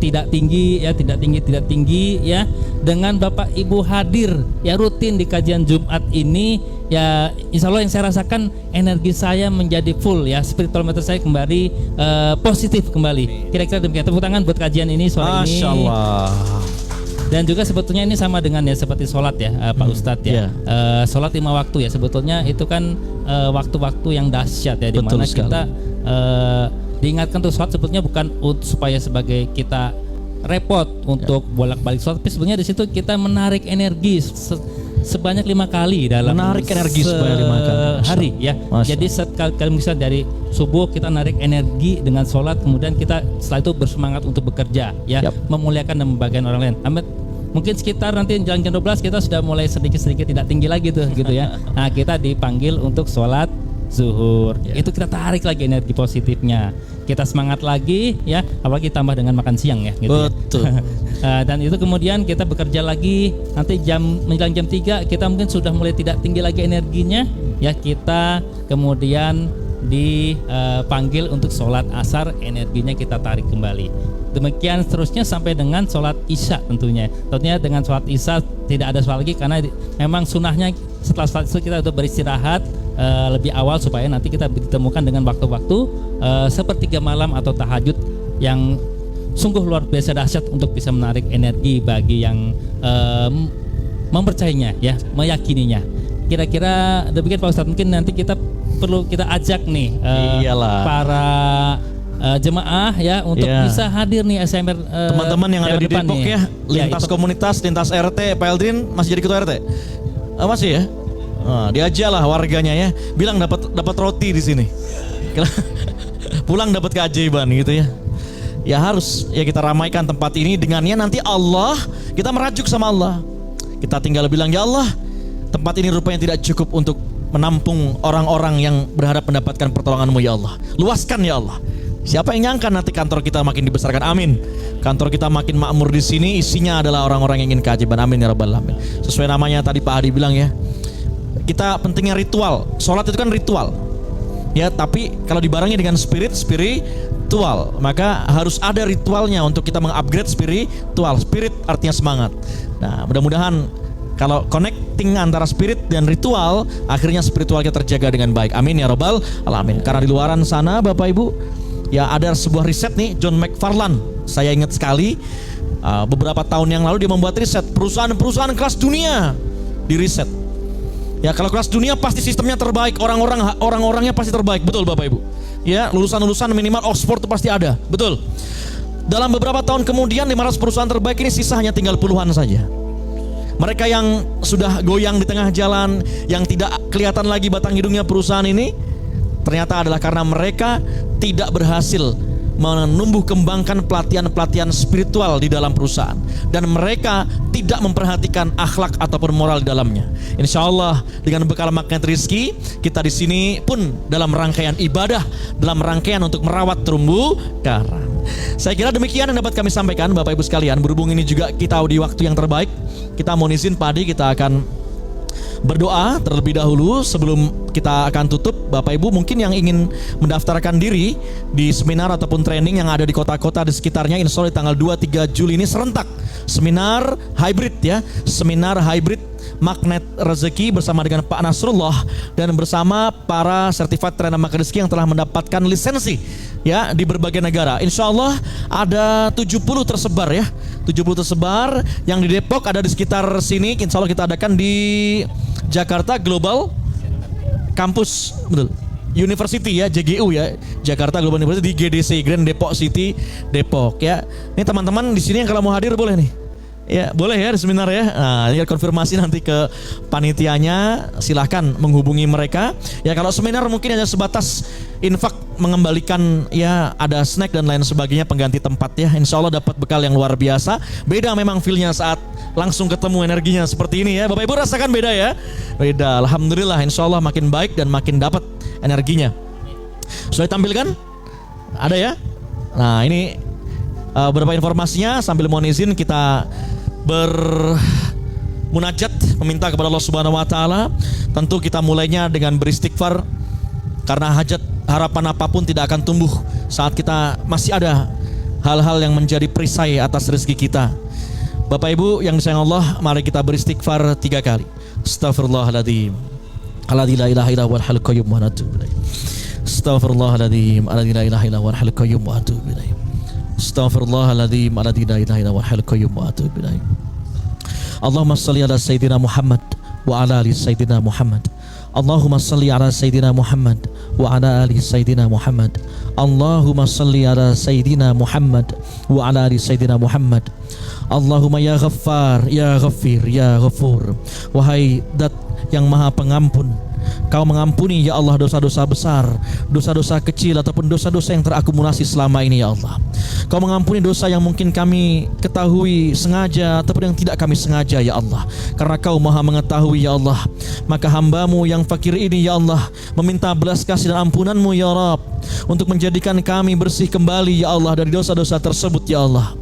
Speaker 4: tidak tinggi ya, tidak tinggi ya, dengan Bapak Ibu hadir ya rutin di kajian Jumat ini ya, insya Allah yang saya rasakan energi saya menjadi full ya, spiritual meter saya kembali positif kembali. Kira-kira demikian. Tepuk tangan buat kajian ini sore ini.
Speaker 3: Masya Allah.
Speaker 4: Dan juga sebetulnya ini sama dengan ya seperti sholat ya Pak Ustadz ya. Sholat 5 waktu ya, sebetulnya itu kan waktu-waktu yang dahsyat ya, di
Speaker 3: Betul
Speaker 4: mana
Speaker 3: sekali.
Speaker 4: kita diingatkan untuk sholat sebetulnya bukan supaya sebagai kita repot untuk bolak-balik sholat, tapi sebenarnya di situ kita menarik energi sebanyak 5 kali dalam
Speaker 3: Menarik energi sebanyak 5 kali.
Speaker 4: hari ya.
Speaker 3: Masya.
Speaker 4: Jadi sekali misal dari subuh kita narik energi dengan sholat, kemudian kita setelah itu bersemangat untuk bekerja ya,
Speaker 3: Yap.
Speaker 4: memuliakan dan membagian orang lain. Mungkin sekitar nanti jam 12 kita sudah mulai sedikit-sedikit tidak tinggi lagi tuh gitu ya. Nah, kita dipanggil untuk sholat zuhur. Itu kita tarik lagi energi positifnya. Kita semangat lagi ya, apalagi tambah dengan makan siang ya gitu.
Speaker 3: Betul.
Speaker 4: Dan itu kemudian kita bekerja lagi, nanti menjelang jam 3 kita mungkin sudah mulai tidak tinggi lagi energinya ya, kita kemudian dipanggil untuk sholat asar, energinya kita tarik kembali. Demikian seterusnya sampai dengan sholat isya tentunya. Tentunya dengan sholat isya tidak ada sholat lagi karena memang sunahnya setelah sholat isya kita untuk beristirahat lebih awal supaya nanti kita ditemukan dengan waktu-waktu sepertiga malam atau tahajud yang sungguh luar biasa dahsyat untuk bisa menarik energi bagi yang mempercayainya ya, meyakininya. Kira-kira demikian Pak Ustadz, mungkin nanti kita perlu kita ajak nih
Speaker 3: Iyalah.
Speaker 4: para jemaah ya untuk
Speaker 3: Iya.
Speaker 4: bisa hadir nih SMR
Speaker 3: Teman-teman yang ada di
Speaker 4: depan
Speaker 3: Depok
Speaker 4: nih.
Speaker 3: ya, lintas
Speaker 4: itu.
Speaker 3: komunitas, lintas RT, Pak Eldrin masih jadi ketua RT? Masih ya? Diajak lah warganya ya, bilang dapat roti di sini. Pulang dapat keajaiban gitu ya. Ya harus ya kita ramaikan tempat ini, dengannya nanti Allah, kita merajuk sama Allah. Kita tinggal bilang, ya Allah, tempat ini rupanya tidak cukup untuk menampung orang-orang yang berharap mendapatkan pertolongan-Mu ya Allah. Luaskan ya Allah. Siapa yang nyangka nanti kantor kita makin dibesarkan, amin. Kantor kita makin makmur di sini, isinya adalah orang-orang yang ingin keajaiban, amin ya rabbal alamin. Sesuai namanya tadi Pak Hadi bilang ya, kita pentingnya ritual. Sholat itu kan ritual. Ya, tapi kalau dibarengi dengan spiritual, maka harus ada ritualnya untuk kita mengupgrade spiritual. Spirit artinya semangat. Nah, mudah-mudahan kalau connecting antara spirit dan ritual, akhirnya spiritual kita terjaga dengan baik. Amin ya robbal alamin. Karena di luaran sana Bapak Ibu, ya ada sebuah riset nih, John McFarlane. Saya ingat sekali beberapa tahun yang lalu dia membuat riset perusahaan-perusahaan kelas dunia di riset. Ya, kalau kelas dunia pasti sistemnya terbaik, orang-orangnya pasti terbaik, betul Bapak Ibu. Ya, lulusan-lulusan minimal Oxford itu pasti ada, betul. Dalam beberapa tahun kemudian 500 perusahaan terbaik ini sisa hanya tinggal puluhan saja. Mereka yang sudah goyang di tengah jalan, yang tidak kelihatan lagi batang hidungnya perusahaan ini, ternyata adalah karena mereka tidak berhasil menumbuh kembangkan pelatihan-pelatihan spiritual di dalam perusahaan, dan mereka tidak memperhatikan akhlak ataupun moral di dalamnya. Insya Allah dengan bekal magnet rizki, kita di sini pun dalam rangkaian ibadah, dalam rangkaian untuk merawat terumbu karang. Saya kira demikian yang dapat kami sampaikan Bapak Ibu sekalian. Berhubung ini juga kita di waktu yang terbaik, kita mohon izin Pak Adi, kita akan berdoa terlebih dahulu sebelum kita akan tutup. Bapak Ibu mungkin yang ingin mendaftarkan diri di seminar ataupun training yang ada di kota-kota di sekitarnya, insya Allah di tanggal 2-3 Juli ini serentak seminar hybrid ya, seminar hybrid magnet rezeki bersama dengan Pak Nasrullah dan bersama para certified trainer magnet rezeki yang telah mendapatkan lisensi ya di berbagai negara. Insya Allah ada 70 tersebar ya, 70 tersebar yang di Depok, ada di sekitar sini. Insya Allah kita adakan di Jakarta Global Campus, betul, University ya, JGU ya, Jakarta Global University di GDC Grand Depok City Depok ya. Ini teman-teman di sini yang kalau mau hadir boleh nih. Ya, boleh ya di seminar ya. Nah, ini konfirmasi nanti ke panitianya, silahkan menghubungi mereka. Ya, kalau seminar mungkin hanya sebatas infak mengembalikan ya, ada snack dan lain sebagainya, pengganti tempat ya. Insya Allah dapat bekal yang luar biasa. Beda memang feelnya saat langsung ketemu energinya seperti ini ya. Bapak Ibu rasakan beda ya? Beda. Alhamdulillah, insya Allah makin baik dan makin dapat energinya. Sudah ditampilkan? Ada ya? Nah, ini beberapa informasinya. Sambil mohon izin kita bermunajat meminta kepada Allah Subhanahu wa taala. Tentu kita mulainya dengan beristighfar, karena hajat harapan apapun tidak akan tumbuh saat kita masih ada hal-hal yang menjadi perisai atas rezeki kita. Bapak Ibu yang disayang Allah, mari kita beristighfar 3 kali. Astaghfirullahaladzim alladzi la ilaha illa huwal hayyul qayyum wa atubu ilaih. Astaghfirullahaladzim alladzi la ilaha illa huwal hayyul qayyum wa atubu ilaih. Astaghfirullahaladzim alladzi la ilaha illa huwal hayyul qayyum wa atubu ilaih. Allahumma shalli ala sayyidina Muhammad wa ala ali sayyidina Muhammad. Allahumma shalli ala sayyidina Muhammad wa ala ali sayyidina Muhammad. Allahumma shalli ala sayyidina Muhammad wa ala ali sayyidina Muhammad. Allahumma ya Ghaffar, ya Ghafir, ya Ghafur. Wahai Dat yang Maha Pengampun, Kau mengampuni ya Allah dosa-dosa besar, dosa-dosa kecil ataupun dosa-dosa yang terakumulasi selama ini ya Allah. Kau mengampuni dosa yang mungkin kami ketahui sengaja ataupun yang tidak kami sengaja ya Allah. Karena Kau Maha mengetahui ya Allah. Maka hamba-Mu yang fakir ini ya Allah meminta belas kasih dan ampunan-Mu ya Rabb, untuk menjadikan kami bersih kembali ya Allah dari dosa-dosa tersebut ya Allah.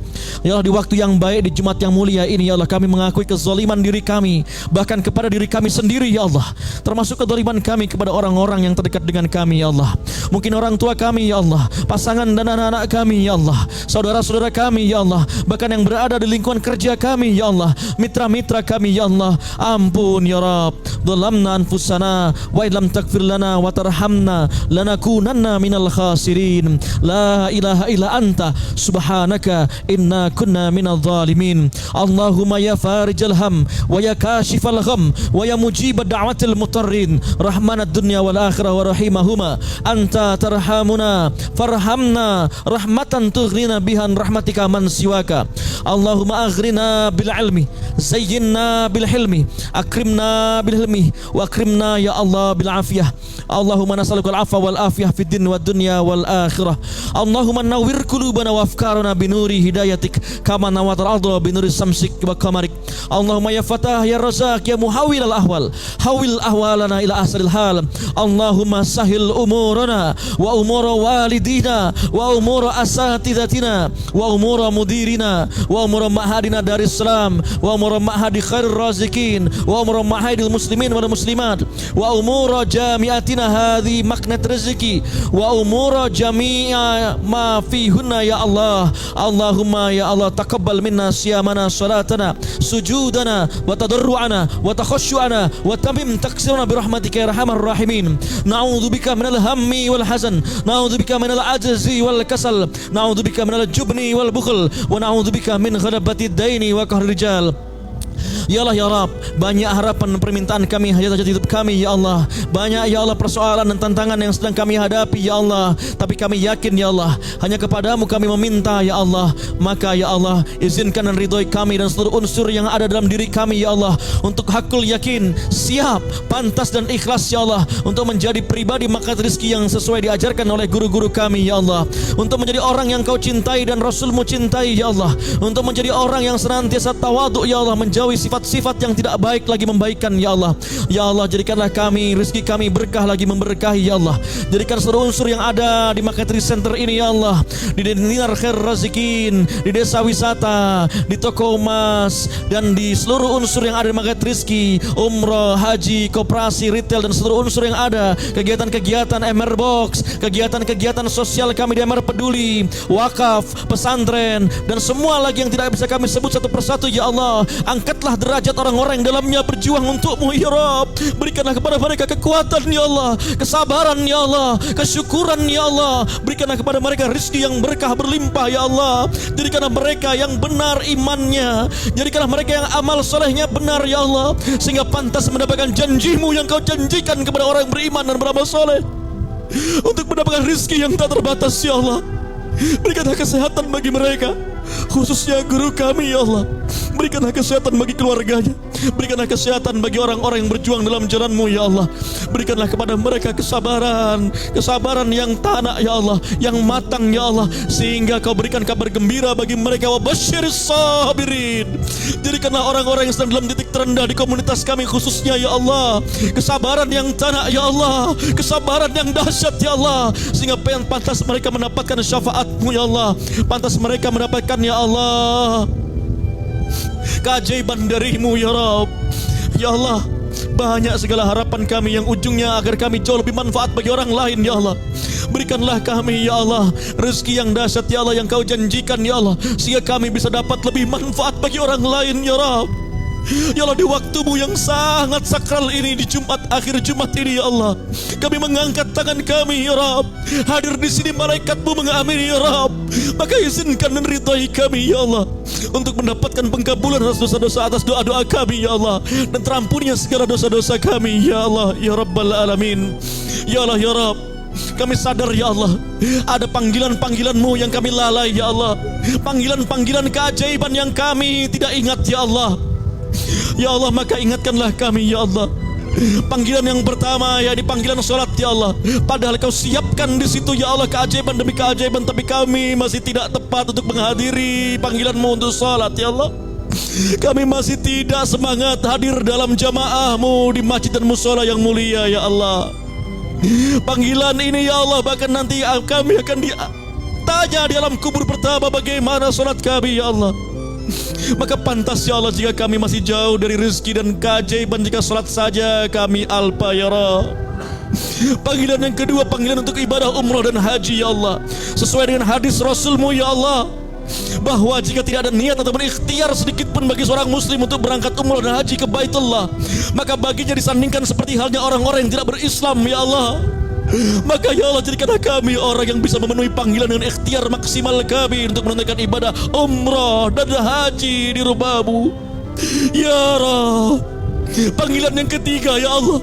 Speaker 3: Ya Allah, di waktu yang baik, di Jumat yang mulia ini ya Allah, kami mengakui kezaliman diri kami, bahkan kepada diri kami sendiri ya Allah, termasuk kezaliman kami kepada orang-orang yang terdekat dengan kami ya Allah. Mungkin orang tua kami ya Allah, pasangan dan anak-anak kami ya Allah, saudara-saudara kami ya Allah, bahkan yang berada di lingkungan kerja kami ya Allah, mitra-mitra kami ya Allah. Ampun ya Rabb, dhalamna anfusana wa illam taghfir lana wa tarhamna lanakunanna minal khasirin. La ilaha illa anta subhanaka inna kunna minadh dhalimin. Allahumma ya farijal ham wa ya kashifal gham wa ya mujibad da'watil mutarrin, rahmanad dunya wal akhirah wa rahimahuma, anta tarhamuna farhamna rahmatan tughnina bihan rahmatika man siwaka. Allahumma aghrina bil ilmi, zayyinna bil hilmi, akrimna bil hilmi, wa akrimna ya Allah bil afiyah. Allahumma nas'aluka al afwa wal afiyah fid din wad dunya wal akhirah. Allahumma nawwir qulubana wa afkarana bi nuri hidayatik kama nawatal arda binuri samsik wa qamarik. Allahumma ya Fatah ya Razak ya muhawwil al ahwal, hawil ahwalana ila asril hal. Allahumma sahil umurana wa umura walidina wa umura asatidatina wa umura mudirina wa umura ma'hadina Darussalam wa umura ma'hadi khairur razikin wa umura ma'hadil muslimin wal muslimat wa umura jami'atina hadhi maknat rezeki wa umura jami'a ma fihunna ya Allah. Allahumma ya Allah taqabbal minna siyamana salatana sujudana wa tadarru'ana wa takhashu'ana wa tamim taksirana birahmatika ya arhamar rahimin. Na'udzubika minal hammi wal hazan, na'udzubika minal ajzi wal kasal, na'udzubika minal jubni wal bukhl, wa na'udzubika min ghalabatid daini wa qahril rijal. Ya Allah ya Rabb, banyak harapan dan permintaan kami, hajat-hajat hidup kami ya Allah. Banyak ya Allah persoalan dan tantangan yang sedang kami hadapi ya Allah. Tapi kami yakin ya Allah, hanya kepadamu kami meminta ya Allah. Maka ya Allah, izinkan dan ridhoi kami dan seluruh unsur yang ada dalam diri kami ya Allah, untuk hakul yakin, siap, pantas dan ikhlas ya Allah, untuk menjadi pribadi makat rizki yang sesuai diajarkan oleh guru-guru kami ya Allah, untuk menjadi orang yang kau cintai dan Rasulmu cintai ya Allah, untuk menjadi orang yang senantiasa tawaduk ya Allah, menjauhi sifat-sifat yang tidak baik lagi membaikkan ya Allah. Ya Allah, jadikanlah kami, rezeki kami berkah lagi memberkahi ya Allah. Jadikan seluruh unsur yang ada di Makatri Center ini ya Allah, di Dinar Khair Razikin, di desa wisata, di toko emas, dan di seluruh unsur yang ada di Makatri Rizki, umroh, haji, koperasi, retail, dan seluruh unsur yang ada, kegiatan-kegiatan MR Box, kegiatan-kegiatan sosial kami di MR Peduli, wakaf, pesantren, dan semua lagi yang tidak bisa kami sebut satu persatu ya Allah. Angkatlah derajat orang-orang yang dalamnya berjuang untuk-Mu ya Rabb. Berikanlah kepada mereka kekuatan ya Allah, kesabaran ya Allah, kesyukuran ya Allah. Berikanlah kepada mereka rezeki yang berkah berlimpah ya Allah. Jadikanlah mereka yang benar imannya, jadikanlah mereka yang amal solehnya benar ya Allah, sehingga pantas mendapatkan janji-Mu yang Kau janjikan kepada orang yang beriman dan beramal soleh, untuk mendapatkan rezeki yang tak terbatas ya Allah. Berikanlah kesehatan bagi mereka, khususnya guru kami ya Allah. Berikanlah kesehatan bagi keluarganya, berikanlah kesehatan bagi orang-orang yang berjuang dalam jalan-Mu ya Allah. Berikanlah kepada mereka kesabaran, kesabaran yang tanak ya Allah, yang matang ya Allah, sehingga Kau berikan kabar gembira bagi mereka. Wa basyiris sabirin. Jadikanlah orang-orang yang sedang dalam titik terendah di komunitas kami khususnya ya Allah, kesabaran yang tanak ya Allah, kesabaran yang dahsyat ya Allah, sehingga pantas mereka mendapatkan syafaat-Mu ya Allah, pantas mereka mendapatkan ya Allah keajaiban dari-Mu ya Rabb. Ya Allah, banyak segala harapan kami yang ujungnya agar kami jauh lebih manfaat bagi orang lain ya Allah. Berikanlah kami ya Allah rezeki yang dahsyat ya Allah, yang Kau janjikan ya Allah, sehingga kami bisa dapat lebih manfaat bagi orang lain ya Rabb. Ya Allah, di waktu-Mu yang sangat sakral ini, di Jumat, akhir Jumat ini ya Allah, kami mengangkat tangan kami ya Rabb. Hadir di sini malaikat-Mu mengamini ya Rabb. Maka izinkan dan ridhai kami ya Allah, untuk mendapatkan pengkabulan atas dosa-dosa, atas doa-doa kami ya Allah, dan terampuninya segala dosa-dosa kami ya Allah ya Rabbal Alamin. Ya Allah ya Rabb, kami sadar ya Allah, ada panggilan-panggilan-Mu yang kami lalai ya Allah, panggilan-panggilan keajaiban yang kami tidak ingat ya Allah. Ya Allah, maka ingatkanlah kami ya Allah. Panggilan yang pertama, yakni panggilan sholat ya Allah. Padahal Kau siapkan di situ ya Allah keajaiban demi keajaiban, tapi kami masih tidak tepat untuk menghadiri panggilan-Mu untuk sholat ya Allah. Kami masih tidak semangat hadir dalam jamaah-Mu di masjid dan musola yang mulia ya Allah. Panggilan ini ya Allah, bahkan nanti kami akan ditanya di alam kubur pertama bagaimana sholat kami ya Allah. Maka pantas ya Allah jika kami masih jauh dari rezeki dan keajaiban, jika sholat saja kami alpa ya Rabb. Panggilan yang kedua, panggilan untuk ibadah umrah dan haji ya Allah, sesuai dengan hadis Rasul-Mu ya Allah, bahwa jika tidak ada niat ataupun ikhtiar sedikit pun bagi seorang muslim untuk berangkat umrah dan haji ke Baitullah, maka baginya disandingkan seperti halnya orang-orang yang tidak berislam ya Allah. Maka ya Allah, jadikanlah kami orang yang bisa memenuhi panggilan dengan ikhtiar maksimal kami untuk menunaikan ibadah umrah dan haji di rumah-Mu ya Rabb. Panggilan yang ketiga ya Allah,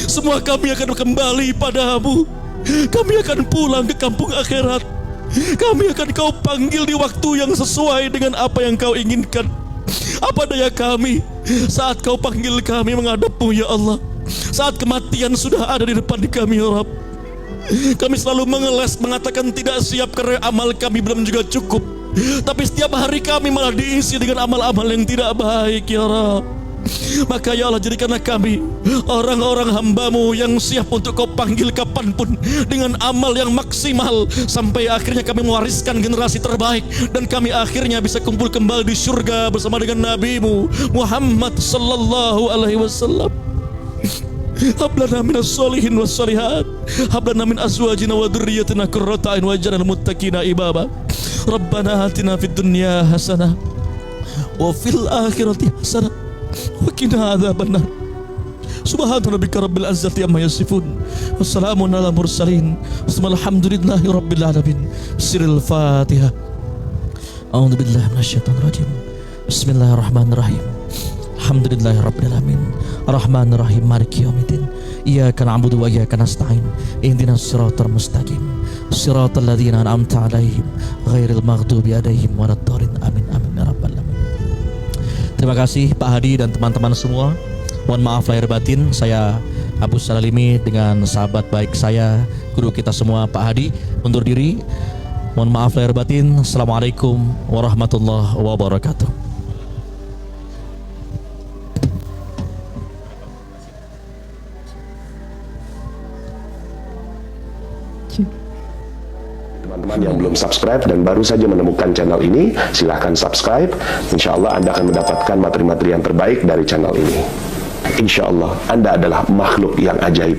Speaker 3: semua kami akan kembali padamu, kami akan pulang ke kampung akhirat, kami akan Kau panggil di waktu yang sesuai dengan apa yang Kau inginkan. Apa daya kami saat Kau panggil kami menghadap-Mu ya Allah, saat kematian sudah ada di depan kami ya Rabb. Kami selalu mengeles, mengatakan tidak siap karena amal kami belum juga cukup. Tapi setiap hari kami malah diisi dengan amal-amal yang tidak baik ya Rabb. Maka ya Allah, jadikanlah kami orang-orang hamba-Mu yang siap untuk Kau panggil kapanpun dengan amal yang maksimal, sampai akhirnya kami mewariskan generasi terbaik dan kami akhirnya bisa kumpul kembali di surga bersama dengan Nabi-Mu Muhammad sallallahu alaihi wasallam. Hablana minas solihin was solihat, hablana min azwajina wa dzurriyyatina qurrata a'yun waj'alna lil muttaqina imama. Rabbana atina fid dunya hasanah wa fil akhirati hasanah wa qina adzabannar. Subhana rabbika rabbil izzati amma yasifun, wassalamun ala mursalin, walhamdulillahi rabbil alamin. Siril Fatihah. A'udzu billahi minasyaitonir rajim. Bismillahirrahmanirrahim. Alhamdulillahi rabbil alamin. Ar-Rahmanir Rahim. Maliki yaumiddin. Iyyaka na'budu wa iyyaka nasta'in. Ihdinas siratal mustaqim. Siratal ladzina an'amta 'alaihim ghairil maghdubi 'alaihim waladdallin. Amin amin ya rabbal alamin. Terima kasih Pak Hadi dan teman-teman semua. Mohon maaf lahir batin, saya Abu Salalimi dengan sahabat baik saya, guru kita semua Pak Hadi undur diri. Mohon maaf lahir batin. Assalamualaikum warahmatullahi wabarakatuh.
Speaker 1: Teman-teman yang belum subscribe dan baru saja menemukan channel ini, silahkan subscribe. Insya Allah Anda akan mendapatkan materi-materi yang terbaik dari channel ini. Insya Allah Anda adalah makhluk yang ajaib,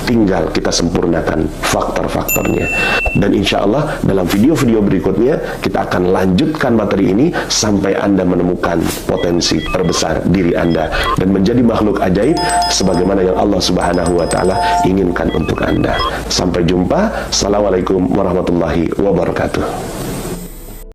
Speaker 1: tinggal kita sempurnakan faktor-faktornya. Dan insya Allah dalam video-video berikutnya kita akan lanjutkan materi ini sampai Anda menemukan potensi terbesar diri Anda dan menjadi makhluk ajaib sebagaimana yang Allah Subhanahu wa Ta'ala inginkan untuk Anda. Sampai jumpa. Assalamualaikum warahmatullahi wabarakatuh.